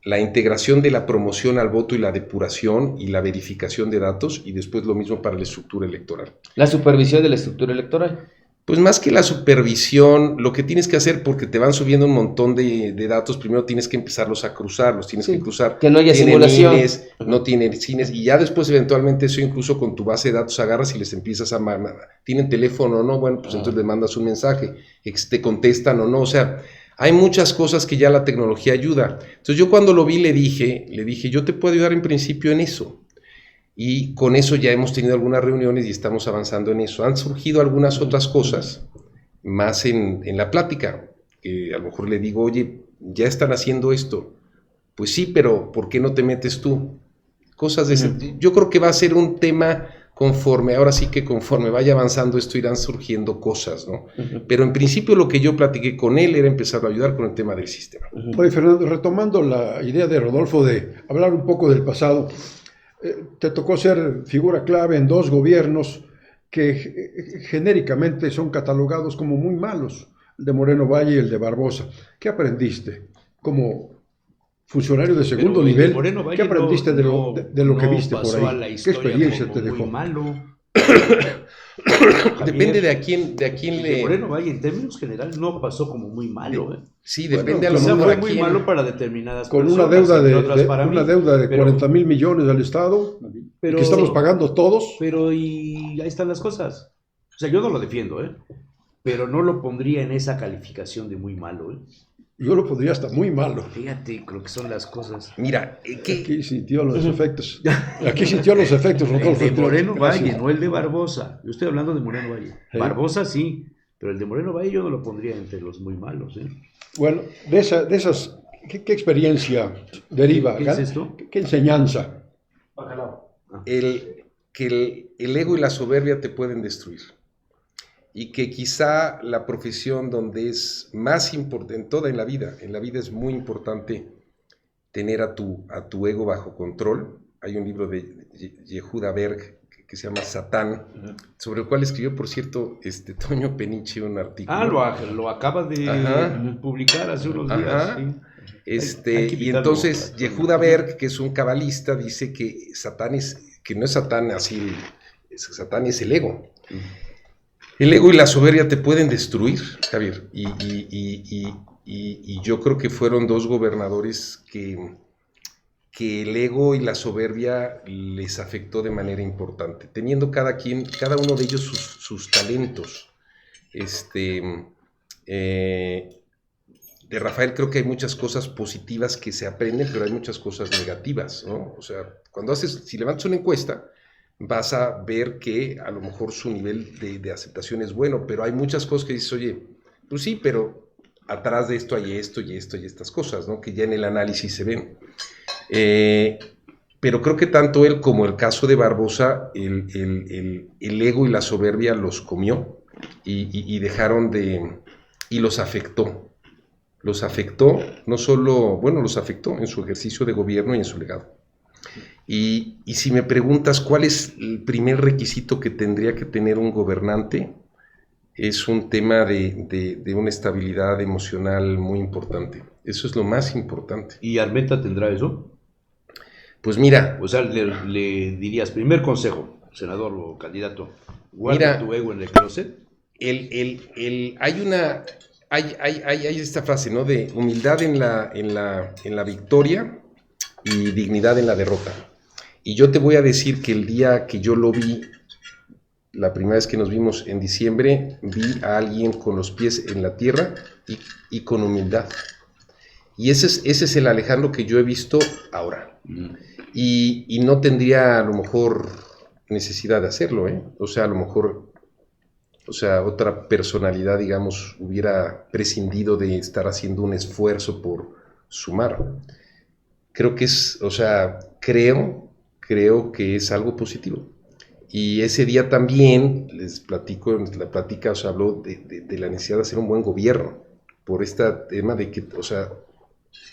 la integración de la promoción al voto y la depuración y la verificación de datos, y después lo mismo para la estructura electoral. La supervisión de la estructura electoral. Pues más que la supervisión, lo que tienes que hacer, porque te van subiendo un montón de datos, primero tienes que empezarlos a cruzar, los tienes que cruzar. Que no haya Tienen simulación. INES, no tienen cines, y ya después eventualmente eso incluso con tu base de datos agarras y les empiezas a mandar, ¿tienen teléfono o no? Bueno, pues entonces les mandas un mensaje, te contestan o no, o sea, hay muchas cosas que ya la tecnología ayuda. Entonces yo cuando lo vi le dije, yo te puedo ayudar en principio en eso. Y con eso ya hemos tenido algunas reuniones y estamos avanzando en eso. Han surgido algunas otras cosas más en la plática. A lo mejor le digo, oye, ya están haciendo esto. Pues sí, pero ¿por qué no te metes tú? Cosas de ese. Yo creo que va a ser un tema conforme vaya avanzando esto irán surgiendo cosas, ¿no? Pero en principio lo que yo platiqué con él era empezar a ayudar con el tema del sistema. Oye, Fernando, retomando la idea de Rodolfo de hablar un poco del pasado, te tocó ser figura clave en 2 gobiernos que genéricamente son catalogados como muy malos, el de Moreno Valle y el de Barbosa. ¿Qué aprendiste como funcionario de segundo nivel? ¿Qué aprendiste de lo que viste por ahí? ¿Qué experiencia te dejó? Muy malo. Depende de a quién le... Moreno Valle en términos generales no pasó como muy malo. Sí, depende a lo Quizá mejor fue muy malo para determinadas con personas. Una deuda de 40 mil millones al Estado, que estamos pagando todos. Pero y ahí están las cosas. O sea, yo no lo defiendo, pero no lo pondría en esa calificación de muy malo. Yo lo pondría hasta muy malo. Fíjate, creo que son las cosas. Mira, aquí sintió los efectos. Aquí sintió los efectos, Rodolfo. El de Moreno Valle, no el de Barbosa. Yo estoy hablando de Moreno Valle. ¿Sí? Barbosa sí, pero el de Moreno Valle yo no lo pondría entre los muy malos. Bueno, de esas, ¿qué experiencia deriva? ¿Qué es esto? ¿Qué enseñanza? Que el ego y la soberbia te pueden destruir. Y que quizá la profesión donde es más importante, en la vida es muy importante tener a tu ego bajo control. Hay un libro de Yehuda Berg que se llama Satán, sobre el cual escribió, por cierto, Toño Peniche un artículo. Lo acaba de publicar hace unos días. Sí. Y entonces Yehuda Berg, que es un cabalista, dice que que no es Satán así, Satán es el ego. El ego y la soberbia te pueden destruir, Javier, y yo creo que fueron 2 gobernadores que el ego y la soberbia les afectó de manera importante, teniendo cada uno de ellos sus talentos. De Rafael creo que hay muchas cosas positivas que se aprenden, pero hay muchas cosas negativas, ¿no? O sea, si levantas una encuesta, vas a ver que a lo mejor su nivel de aceptación es bueno, pero hay muchas cosas que dices, oye, pues sí, pero atrás de esto hay esto y esto y estas cosas, ¿no? Que ya en el análisis se ven. Pero creo que tanto él como el caso de Barbosa, el ego y la soberbia los comió y dejaron y los afectó. Los afectó, no solo, los afectó en su ejercicio de gobierno y en su legado. Y si me preguntas cuál es el primer requisito que tendría que tener un gobernante, es un tema de una estabilidad emocional muy importante. Eso es lo más importante. ¿Y Armenta tendrá eso? Pues mira... O sea, le dirías, primer consejo, senador o candidato, guarda tu ego en el closet. Hay esta frase, ¿no? De humildad en la victoria y dignidad en la derrota. Y yo te voy a decir que el día que yo lo vi, la primera vez que nos vimos en diciembre, vi a alguien con los pies en la tierra y con humildad. Y ese es el Alejandro que yo he visto ahora. Y no tendría a lo mejor necesidad de hacerlo, ¿eh? O sea, a lo mejor, otra personalidad, digamos, hubiera prescindido de estar haciendo un esfuerzo por sumar. Creo que creo que es algo positivo. Y ese día también, les platico, en la plática, habló de la necesidad de hacer un buen gobierno, por este tema de que,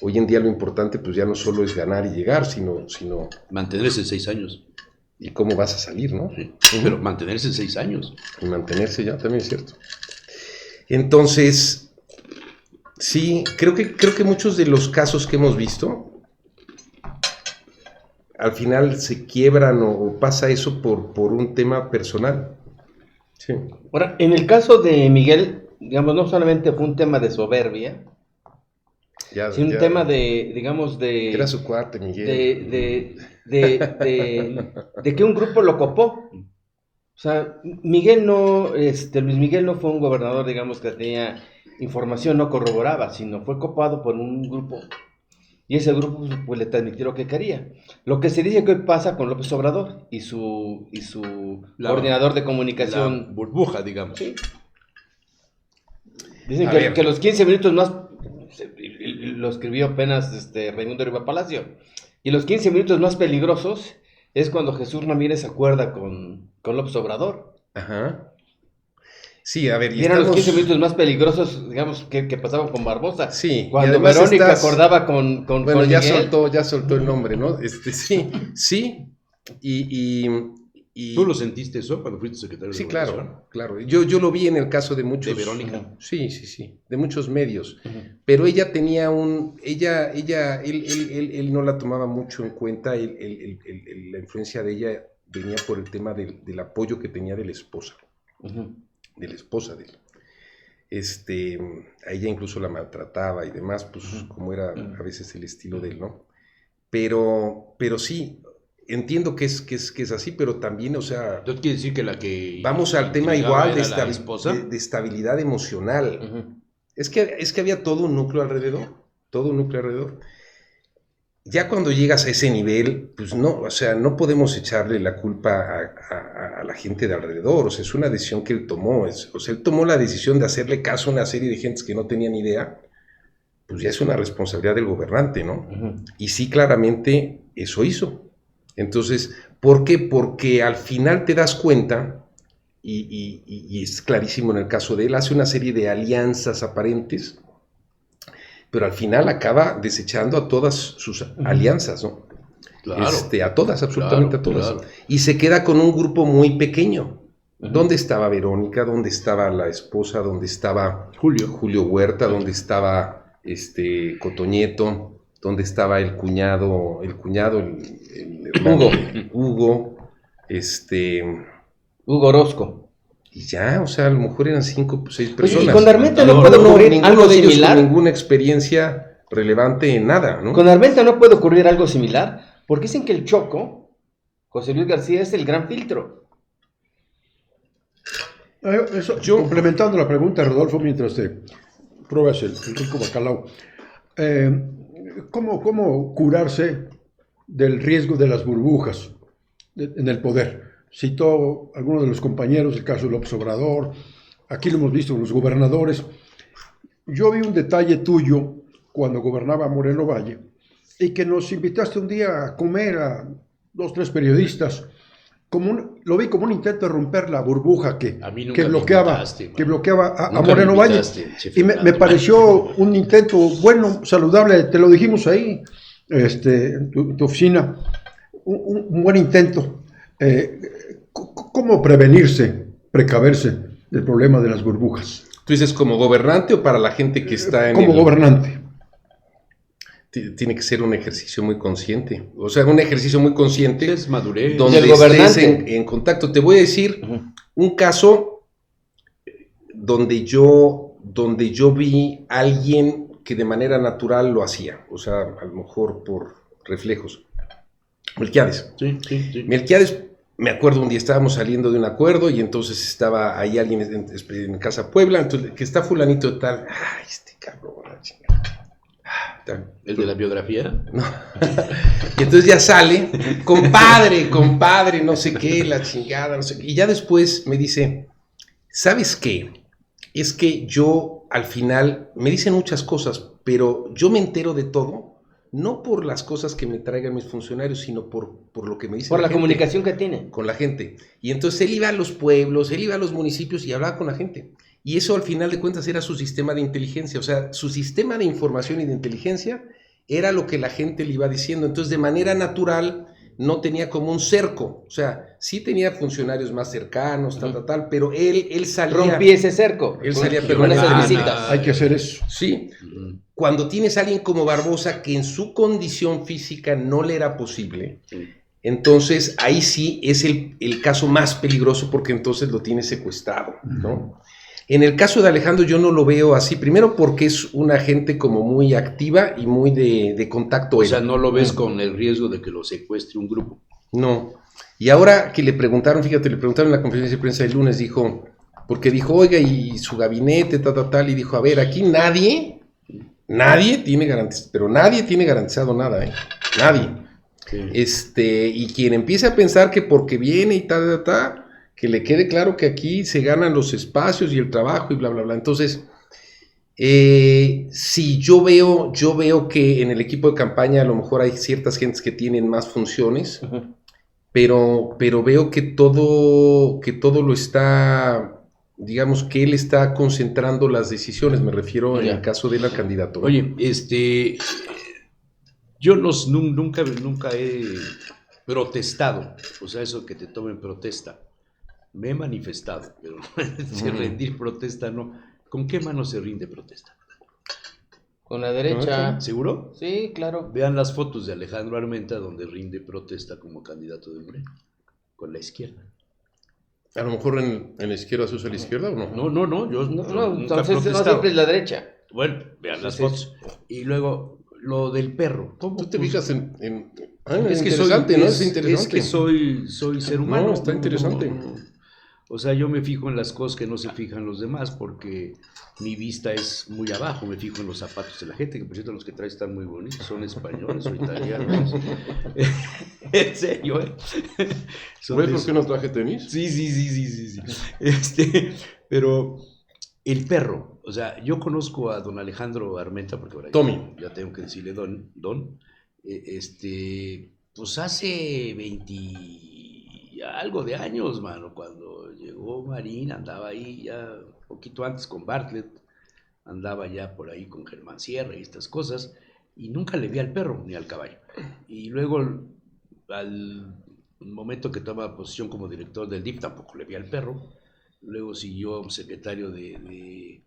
hoy en día lo importante pues ya no solo es ganar y llegar, sino mantenerse 6 años. ¿Y cómo vas a salir, no? Sí, pero mantenerse 6 años. Y mantenerse ya también es cierto. Entonces, sí, creo que muchos de los casos que hemos visto al final se quiebran o pasa eso por un tema personal. Sí. Ahora, en el caso de Miguel, digamos, no solamente fue un tema de soberbia, sino un tema de, digamos, de... Era su cuate, Miguel. De que un grupo lo copó. O sea, Miguel no, Luis Miguel no fue un gobernador, digamos, que tenía información, no corroboraba, sino fue copado por un grupo. Y ese grupo pues le transmitió lo que quería. Lo que se dice que hoy pasa con López Obrador y su coordinador de comunicación. La burbuja, digamos. Sí. Dicen que los 15 minutos más, lo escribió apenas Raimundo Riva Palacio, y los 15 minutos más peligrosos es cuando Jesús Ramírez se acuerda con López Obrador. Ajá. Sí, a ver, y eran los 15 minutos más peligrosos, digamos, que pasaban con Barbosa. Sí. Cuando Verónica acordaba con bueno, con ya Miguel. soltó el nombre, ¿no? Sí. Y ¿Tú lo sentiste eso cuando fuiste secretario sí, de Gobernación? claro. Yo lo vi en el caso de muchos. ¿De Verónica? Sí, de muchos medios. Uh-huh. Pero ella tenía él no la tomaba mucho en cuenta, la influencia de ella venía por el tema del apoyo que tenía de la esposa. Uh-huh. De la esposa de él. A ella incluso la maltrataba y demás, pues como era a veces el estilo de él, ¿no? Pero sí, entiendo que es así, pero también, o sea... Entonces quiere decir que la que... Vamos al tema igual de esposa. estabilidad emocional. Uh-huh. Es que había todo un núcleo alrededor. Ya cuando llegas a ese nivel, pues no, o sea, no podemos echarle la culpa a la gente de alrededor. O sea, es una decisión que él tomó. Él tomó la decisión de hacerle caso a una serie de gentes que no tenían idea. Pues ya es una responsabilidad del gobernante, ¿no? Uh-huh. Y sí, claramente, eso hizo. Entonces, ¿por qué? Porque al final te das cuenta, y es clarísimo en el caso de él, hace una serie de alianzas aparentes, pero al final acaba desechando a todas sus alianzas, ¿no? Claro. A todas, absolutamente Claro, a todas. claro. Y se queda con un grupo muy pequeño. Uh-huh. ¿Dónde estaba Verónica? ¿Dónde estaba la esposa? ¿Dónde estaba Julio Huerta? ¿Dónde estaba Cotoñeto? ¿Dónde estaba el cuñado, el hermano Hugo, Hugo Orozco. y ya, o sea, a lo mejor eran 5 o 6 personas. Y con Armenta no puede ocurrir ninguno algo de ellos similar. con ninguna experiencia relevante en nada, ¿no? Con Armenta no puede ocurrir algo similar, porque dicen que el Choco, José Luis García, es el gran filtro. Complementando la pregunta, Rodolfo, mientras te pruebas el rico bacalao, ¿cómo curarse del riesgo de las burbujas en el poder? Citó algunos de los compañeros el caso de López Obrador, aquí lo hemos visto con los gobernadores. Yo vi un detalle tuyo cuando gobernaba Moreno Valle y que nos invitaste un día a comer a 2 o 3 periodistas. Lo vi como un intento de romper la burbuja que bloqueaba a Moreno Valle. Y me pareció un intento bueno, saludable, te lo dijimos ahí, en tu oficina, un buen intento. ¿Cómo precaverse del problema de las burbujas? ¿Tú dices como gobernante o para la gente que está en como gobernante? Tiene que ser un ejercicio muy consciente. O sea, un ejercicio muy consciente. Es madurez. Donde del estés gobernante. en contacto. Te voy a decir un caso donde yo vi a alguien que de manera natural lo hacía. O sea, a lo mejor por reflejos. Melquiades. Sí. Melquiades, me acuerdo un día estábamos saliendo de un acuerdo y entonces estaba ahí alguien en Casa Puebla, entonces, que está fulanito de tal. Ay, cabrón, la chingada. ¿El de la biografía? No. Y entonces ya sale, compadre, no sé qué, la chingada, no sé qué. Y ya después me dice, ¿sabes qué? Es que yo al final me dicen muchas cosas, pero yo me entero de todo. No por las cosas que me traigan mis funcionarios, sino por lo que me dicen. Por la gente, comunicación que tiene. con la gente. Y entonces él iba a los pueblos, él iba a los municipios y hablaba con la gente. Y eso al final de cuentas era su sistema de inteligencia. O sea, su sistema de información y de inteligencia era lo que la gente le iba diciendo. Entonces de manera natural no tenía como un cerco, o sea, sí tenía funcionarios más cercanos, tal, pero él salía... Rompí ese cerco. Él salía con permanentemente. esas visitas. Hay que hacer eso. Sí, cuando tienes a alguien como Barbosa que en su condición física no le era posible, entonces ahí sí es el caso más peligroso porque entonces lo tienes secuestrado, ¿no? En el caso de Alejandro yo no lo veo así, primero porque es una gente como muy activa y muy de contacto. O sea, no lo ves con el riesgo de que lo secuestre un grupo. No. Y ahora que le preguntaron, fíjate, le preguntaron en la conferencia de prensa del lunes, porque dijo, oiga, y su gabinete, tal, y dijo, a ver, aquí nadie tiene garantizado, pero nadie tiene garantizado nada, ¿eh? Nadie. Y quien empiece a pensar que porque viene y tal, que le quede claro que aquí se ganan los espacios y el trabajo y bla, bla, bla. Entonces, sí, yo veo que en el equipo de campaña a lo mejor hay ciertas gentes que tienen más funciones, pero veo que todo lo está, digamos que él está concentrando las decisiones, me refiero en el caso de la candidatura. Oye, yo nunca he protestado, o sea, eso que te tomen protesta. Me he manifestado, pero rendir protesta no. ¿Con qué mano se rinde protesta? Con la derecha. ¿Seguro? Sí, claro. Vean las fotos de Alejandro Armenta donde rinde protesta como candidato de Morena, con la izquierda. A lo mejor en la izquierda se usa la izquierda o no. No, yo nunca he Entonces no protestado. siempre es la derecha. Bueno, vean las Sí. fotos. Y luego, lo del perro. ¿Cómo? Tú te Pues, fijas es que interesante, ¿no? Es Es interesante. que soy ser humano. No, está interesante. O sea, yo me fijo en las cosas que no se fijan los demás porque mi vista es muy abajo. Me fijo en los zapatos de la gente, que por cierto los que traes están muy bonitos, son españoles o italianos. En serio, ¿eh? ¿Ves por qué no traje tenis? Sí. Pero el perro, o sea, yo conozco a don Alejandro Armenta, porque ahora Tommy. ya tengo que decirle don, pues hace 20 y algo de años, mano, cuando llegó Marín, andaba ahí ya un poquito antes con Bartlett, andaba ya por ahí con Germán Sierra y estas cosas, y nunca le vi al perro ni al caballo. Y luego, al momento que toma posición como director del DIF, tampoco le vi al perro. Luego siguió secretario de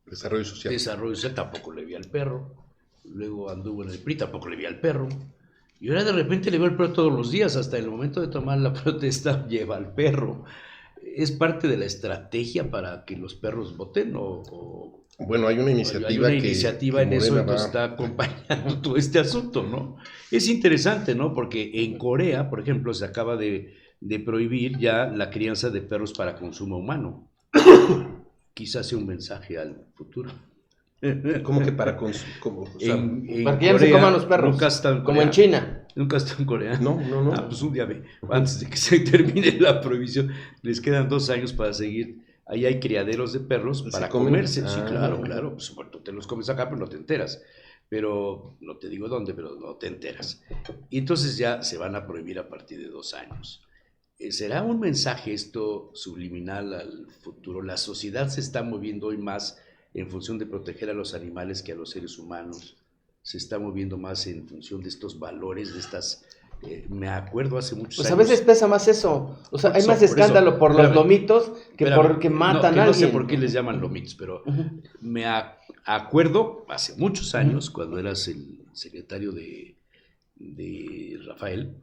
Desarrollo social. Desarrollo social, tampoco le vi al perro. Luego anduvo en el PRI, tampoco le vi al perro. Y ahora de repente le veo al perro todos los días, hasta el momento de tomar la protesta lleva al perro. ¿Es parte de la estrategia para que los perros voten o Bueno, hay una iniciativa, hay una iniciativa en eso, entonces está acompañando todo este asunto, ¿no? Es interesante, ¿no? Porque en Corea, por ejemplo, se acaba de prohibir ya la crianza de perros para consumo humano. Quizás sea un mensaje al futuro. ¿Cómo que para consumo? O sea, en Para que ya no se Corea, coman los perros. nunca está en Como Corea. en China. Nunca está en Corea. No. Ah, pues un día ve, antes de que se termine la prohibición, les quedan 2 años para seguir. Ahí hay criaderos de perros para comerse. Sí, claro. Pues, bueno, tú te los comes acá, pero no te enteras. Pero, no te digo dónde, pero no te enteras. Y entonces ya se van a prohibir a partir de 2 años. ¿Será un mensaje esto subliminal al futuro? La sociedad se está moviendo hoy más en función de proteger a los animales que a los seres humanos. Se está moviendo más en función de estos valores, de estas... me acuerdo hace muchos Pues años... a veces pesa más eso. O sea, hay más Por escándalo eso, por los espérame, lomitos que porque matan a no sé alguien. por qué les llaman lomitos, pero me acuerdo hace muchos años, cuando eras el secretario de Rafael,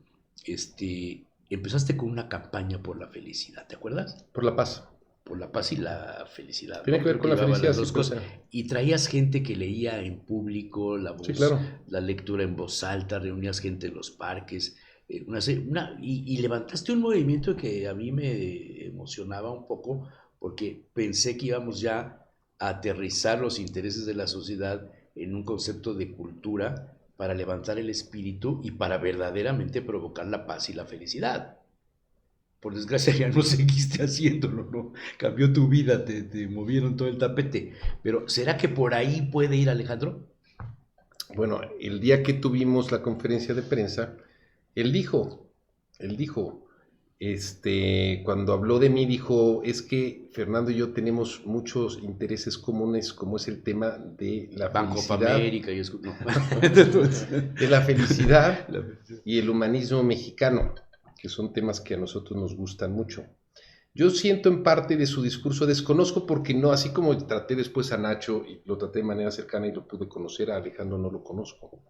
empezaste con una campaña por la felicidad, ¿te acuerdas? Por la paz. Por la paz y la felicidad. Tiene ¿no? que ver con la Llevaba felicidad. las dos Sí, cosas. Y traías gente que leía en público, la voz, Sí, claro. la lectura en voz alta, reunías gente en los parques, y levantaste un movimiento que a mí me emocionaba un poco, porque pensé que íbamos ya a aterrizar los intereses de la sociedad en un concepto de cultura para levantar el espíritu y para verdaderamente provocar la paz y la felicidad. Por desgracia ya no seguiste haciéndolo, ¿no? Cambió tu vida, te movieron todo el tapete. Pero ¿será que por ahí puede ir Alejandro? Bueno, el día que tuvimos la conferencia de prensa, él dijo, cuando habló de mí dijo, es que Fernando y yo tenemos muchos intereses comunes, como es el tema de la Banco of felicidad, America y eso. No. de la felicidad y el humanismo mexicano, que son temas que a nosotros nos gustan mucho. Yo siento en parte de su discurso, desconozco porque no, así como traté después a Nacho y lo traté de manera cercana y lo pude conocer, a Alejandro no lo conozco.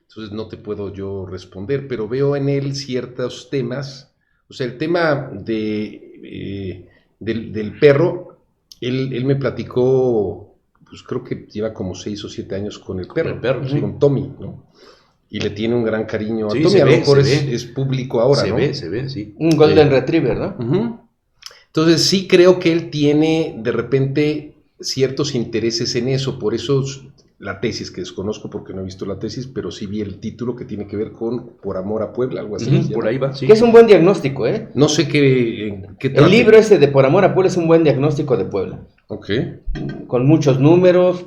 Entonces no te puedo yo responder, pero veo en él ciertos temas, o sea, el tema del perro, él me platicó, pues creo que lleva como 6 o 7 años con el perro, sí. con Tommy, ¿no? Y le tiene un gran cariño a Sí, Tommy, a lo mejor se es público ahora, se ¿no? ve, sí. Un Golden Retriever, ¿no? Uh-huh. Entonces sí creo que él tiene de repente ciertos intereses en eso, por eso la tesis, que desconozco porque no he visto la tesis, pero sí vi el título que tiene que ver con Por Amor a Puebla, algo así. Por ahí va, sí. Que es un buen diagnóstico, ¿eh? No sé qué El trate. libro ese de Por Amor a Puebla es un buen diagnóstico de Puebla. Ok. Con muchos números,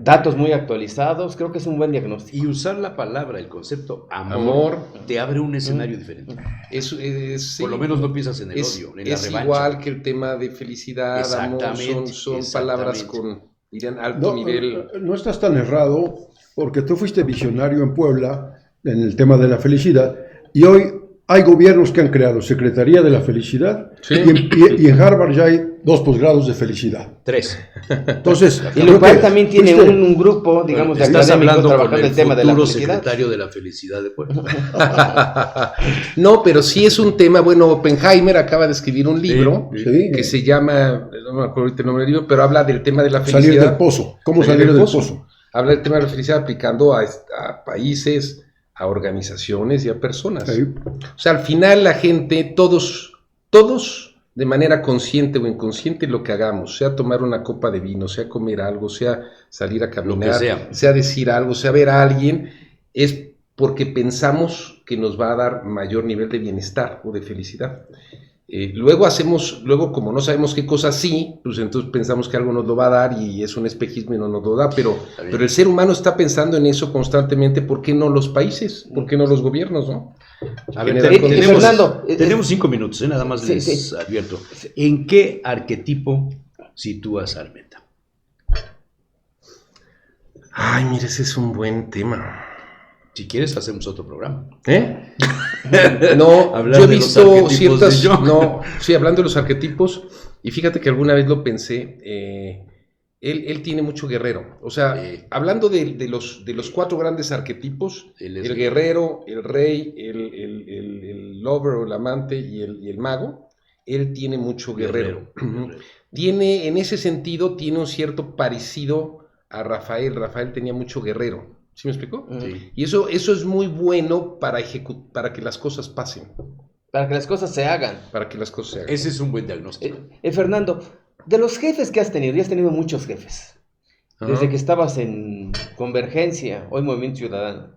datos muy actualizados, creo que es un buen diagnóstico. Y usar la palabra, el concepto Amor. te abre un escenario diferente. Sí. Por lo menos no piensas en el odio, en la es revancha. igual que el tema de felicidad, amor, son palabras con, dirían, alto nivel. No estás tan errado, porque tú fuiste visionario en Puebla en el tema de la felicidad, y hoy hay gobiernos que han creado Secretaría de la Felicidad, Sí. y en Harvard ya hay 2 posgrados de felicidad. 3. Entonces, Y creo Lupán que también tiene fuiste- un grupo, digamos, de Estás académicos hablando con trabajando el el tema de la futuro felicidad. secretario de la felicidad de Puebla. No, pero sí es un tema, bueno, Oppenheimer acaba de escribir un libro Sí, que se llama, no me acuerdo ahorita el nombre del libro, pero habla del tema de la felicidad. salir del pozo. ¿Cómo salir del pozo? Habla del tema de la felicidad aplicando a países, a organizaciones y a personas. Sí. O sea, al final la gente, todos, de manera consciente o inconsciente, lo que hagamos, sea tomar una copa de vino, sea comer algo, sea salir a caminar, sea decir algo, sea ver a alguien, es porque pensamos que nos va a dar mayor nivel de bienestar o de felicidad. Luego como no sabemos qué cosa sí, pues entonces pensamos que algo nos lo va a dar y es un espejismo y no nos lo da, pero el ser humano está pensando en eso constantemente. ¿Por qué no los países? ¿Por qué no los gobiernos, no? A ver, Fernando, tenemos 5 minutos, nada más les advierto. ¿En qué arquetipo sitúas a Armenta? Ay, mire, ese es un buen tema. Si quieres, hacemos otro programa. No, Hablar yo he de los visto arquetipos ciertas... de Jung. No, sí, hablando de los arquetipos, y fíjate que alguna vez lo pensé, él tiene mucho guerrero. O sea, hablando de los 4 grandes arquetipos, el guerrero, el rey, el lover o el amante y el mago, él tiene mucho guerrero. Tiene, en ese sentido, tiene un cierto parecido a Rafael. Rafael tenía mucho guerrero. ¿Sí me explicó? Sí. Y eso es muy bueno para que las cosas pasen. Para que las cosas se hagan. Para que las cosas se hagan. Ese es un buen diagnóstico. Fernando, de los jefes que has tenido, y has tenido muchos jefes, desde que estabas en Convergencia, hoy Movimiento Ciudadano,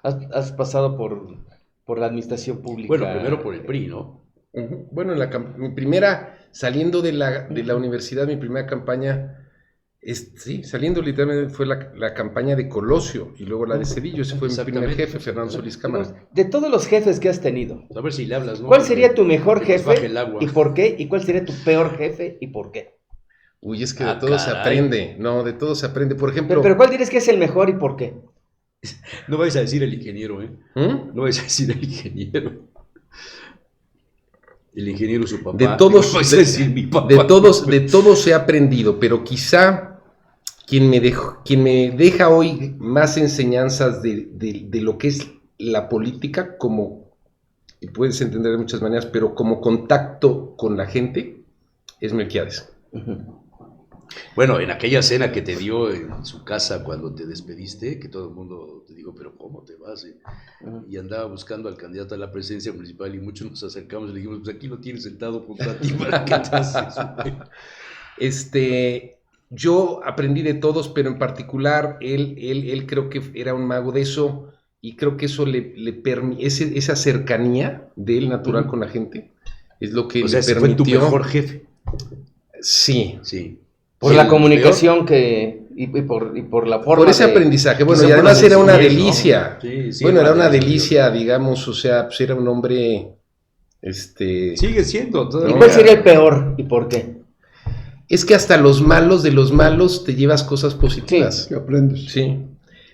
has pasado por la administración pública. Bueno, primero por el PRI, ¿no? Uh-huh. Bueno, mi primera, saliendo de la universidad, mi primera campaña, sí, saliendo literalmente fue la campaña de Colosio y luego la de Cedillo. Ese fue mi primer jefe, Fernando Solís Cámara. De todos los jefes que has tenido, A ver si le hablas, ¿no? ¿cuál sería tu mejor Que nos baje jefe el agua. y por qué? ¿Y cuál sería tu peor jefe y por qué? Uy, es que de todo se aprende. No, de todo se aprende. Por ejemplo... Pero ¿cuál dirías que es el mejor y por qué? No vais a decir el ingeniero, ¿eh? ¿Mm? No vais a decir el ingeniero. El ingeniero su papá. De todos, No vais a decir mi papá. de todos he aprendido, pero quizá quien me deja hoy más enseñanzas de lo que es la política, y puedes entender de muchas maneras, pero como contacto con la gente, es Melquiades. Bueno, en aquella cena que te dio en su casa cuando te despediste, que todo el mundo te dijo, pero ¿cómo te vas? Y andaba buscando al candidato a la presidencia municipal y muchos nos acercamos y le dijimos, pues aquí lo tienes sentado junto a ti, ¿para qué te haces? Yo aprendí de todos, pero en particular él creo que era un mago de eso, y creo que eso le permite, esa cercanía de él natural con la gente, es lo que O sea, le ese fue tu permitió. mejor jefe. Sí. Sí. Por ¿Y la el comunicación y por la forma Por ese aprendizaje. Bueno, quizá y además por la era una sencillez, ¿no? delicia. Sí, Bueno, era una sencillez. delicia, digamos, o sea, pues era un hombre Sigue siendo. ¿Y Todavía. cuál sería el peor y por qué? Es que hasta los malos de los malos te llevas cosas positivas. Que aprendes. Sí.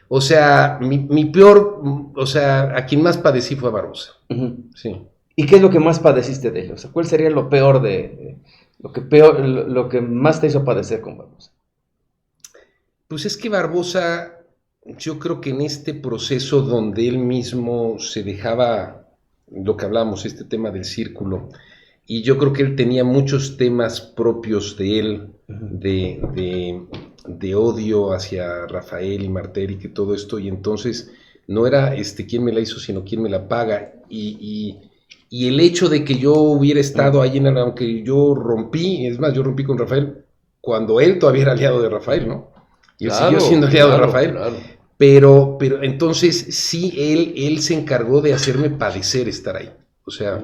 O sea, mi peor, o sea, a quien más padecí fue a Barbosa. Ujú. Sí. ¿Y qué es lo que más padeciste de él? O sea, ¿cuál sería lo peor lo que más te hizo padecer con Barbosa? Pues es que Barbosa, yo creo que en este proceso donde él mismo se dejaba, lo que hablamos, este tema del círculo, y yo creo que él tenía muchos temas propios de él, de odio hacia Rafael y Martelli, que todo esto, y entonces no era quién me la hizo, sino quién me la paga, y el hecho de que yo hubiera estado ahí, aunque yo rompí, es más, yo rompí con Rafael cuando él todavía era aliado de Rafael, ¿no? Y él siguió siendo aliado de Rafael. Claro. Pero entonces sí, él se encargó de hacerme padecer estar ahí. O sea,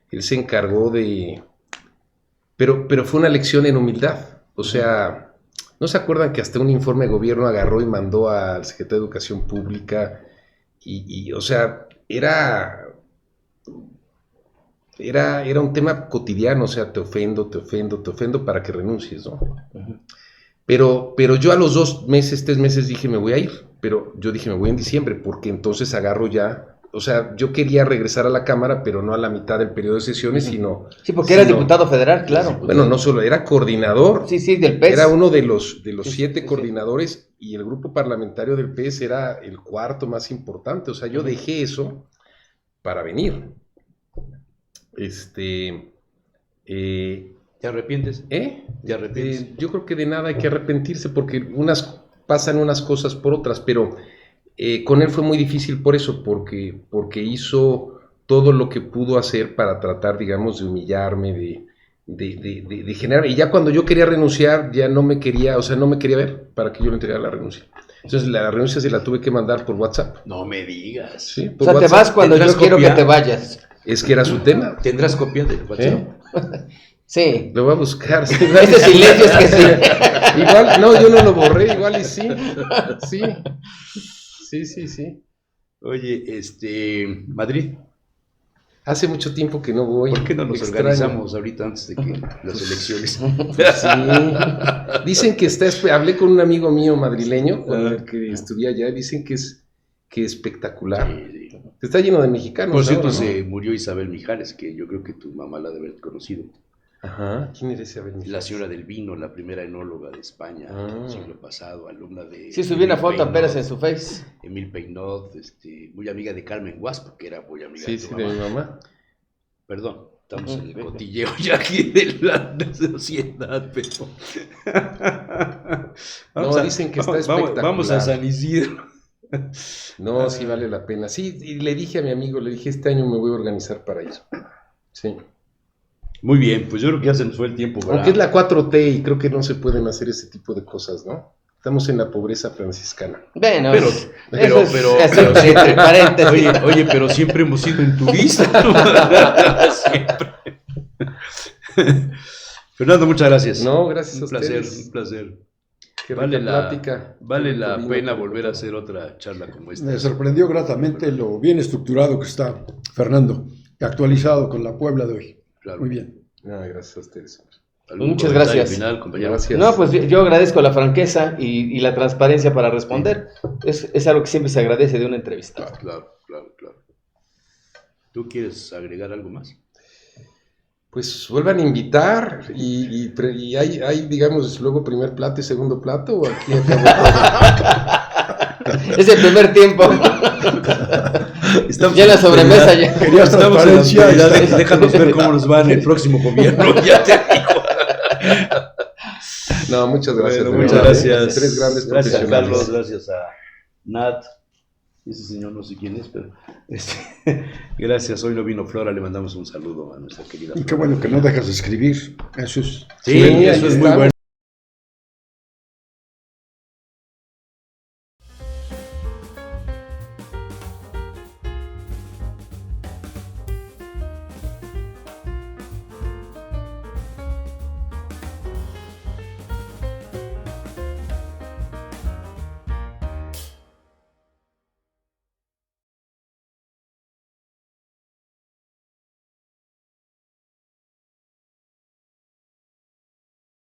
él se encargó de... Pero fue una lección en humildad. O sea, ¿no se acuerdan que hasta un informe de gobierno agarró y mandó al secretario de Educación Pública? Y o sea, era un tema cotidiano. O sea, te ofendo para que renuncies, ¿no? Pero yo a los 2 meses, 3 meses dije, me voy a ir. Pero yo dije, me voy en diciembre, porque entonces agarro ya... O sea, yo quería regresar a la Cámara, pero no a la mitad del periodo de sesiones, sino... Sí, porque eras diputado federal, claro. Bueno, no solo, era coordinador. Sí, del PES. Era uno de los 7 coordinadores, y el grupo parlamentario del PES era el 4º más importante. O sea, yo dejé eso para venir. ¿Te arrepientes? ¿Te arrepientes? Yo creo que de nada hay que arrepentirse, porque pasan unas cosas por otras, pero con él fue muy difícil por eso, porque hizo todo lo que pudo hacer para tratar, digamos, de humillarme, de generar, y ya cuando yo quería renunciar, ya no me quería, o sea, no me quería ver para que yo le entregara la renuncia. Entonces la renuncia se la tuve que mandar por WhatsApp. No me digas. Sí, O por sea, te WhatsApp. vas cuando yo ¿Tendrás quiero copia? que te vayas. Es que era su tema. ¿Tendrás copia de WhatsApp? Sí. Lo voy a buscar. Sí, Ese silencio es que sí. igual, no, yo no lo borré, igual y sí. Sí. Oye, Madrid, Hace mucho tiempo que no voy. ¿por qué no nos Extraño. organizamos ahorita antes de que las elecciones? Sí. Dicen que hablé con un amigo mío madrileño, con el que estudié allá, dicen que es espectacular. Sí. Está lleno de mexicanos. Por cierto, ahora, ¿no? se murió Isabel Mijares, que yo creo que tu mamá la debe haber conocido. Ajá. ¿Quién eres Isabel Mijares? La señora del vino, la primera enóloga de España, Ah. del siglo pasado, alumna de... Sí, subí una foto Peinot, apenas en su face. Emil Peinot, muy amiga de Carmen Guaspo, que era muy amiga Sí, de tu de mamá. mi mamá. Perdón, estamos en el cotilleo ya aquí de la sociedad, pero... Dicen que está espectacular. Vamos a San Isidro. No, sí vale la pena. Sí, y le dije a mi amigo, este año me voy a organizar para ir. Sí. Muy bien, pues yo creo que ya se nos fue el tiempo, ¿verdad? Aunque es la 4T y creo que no se pueden hacer ese tipo de cosas, ¿no? Estamos en la pobreza franciscana. Bueno, Pero siempre entre paréntesis. Oye, pero siempre hemos sido en turista. Siempre. Fernando, muchas gracias. No, gracias a Un placer, ustedes. un placer. Qué Vale rica plática. vale la Vino, pena qué volver a rico. hacer otra charla como esta. Me sorprendió gratamente lo bien estructurado que está Fernando, actualizado con la Puebla de hoy. Claro. Muy bien. Gracias a ustedes. ¿Algún Muchas comentario gracias. final, compañero? Gracias. No, pues yo agradezco la franqueza y la transparencia para responder. Es algo que siempre se agradece de una entrevista. Claro. ¿Tú quieres agregar algo más? Pues vuelvan a invitar y hay, digamos, luego primer plato y segundo plato, o aquí acabó todo? Es el primer tiempo. Estamos Ya la en sobremesa autoridad. ya. Querías Estamos en la transparencia. autoridad. Déjanos ver cómo nos va en el próximo gobierno. Ya te digo. No, muchas gracias. Bueno, de muchas verdad, gracias. 3 grandes Gracias, profesionales. Carlos. Gracias a Nat. Ese señor no sé quién es, pero gracias. Hoy no vino Flora, le mandamos un saludo a nuestra querida Y Flora. qué bueno que no dejas de escribir. Eso es. Sí, eso es muy estamos. bueno.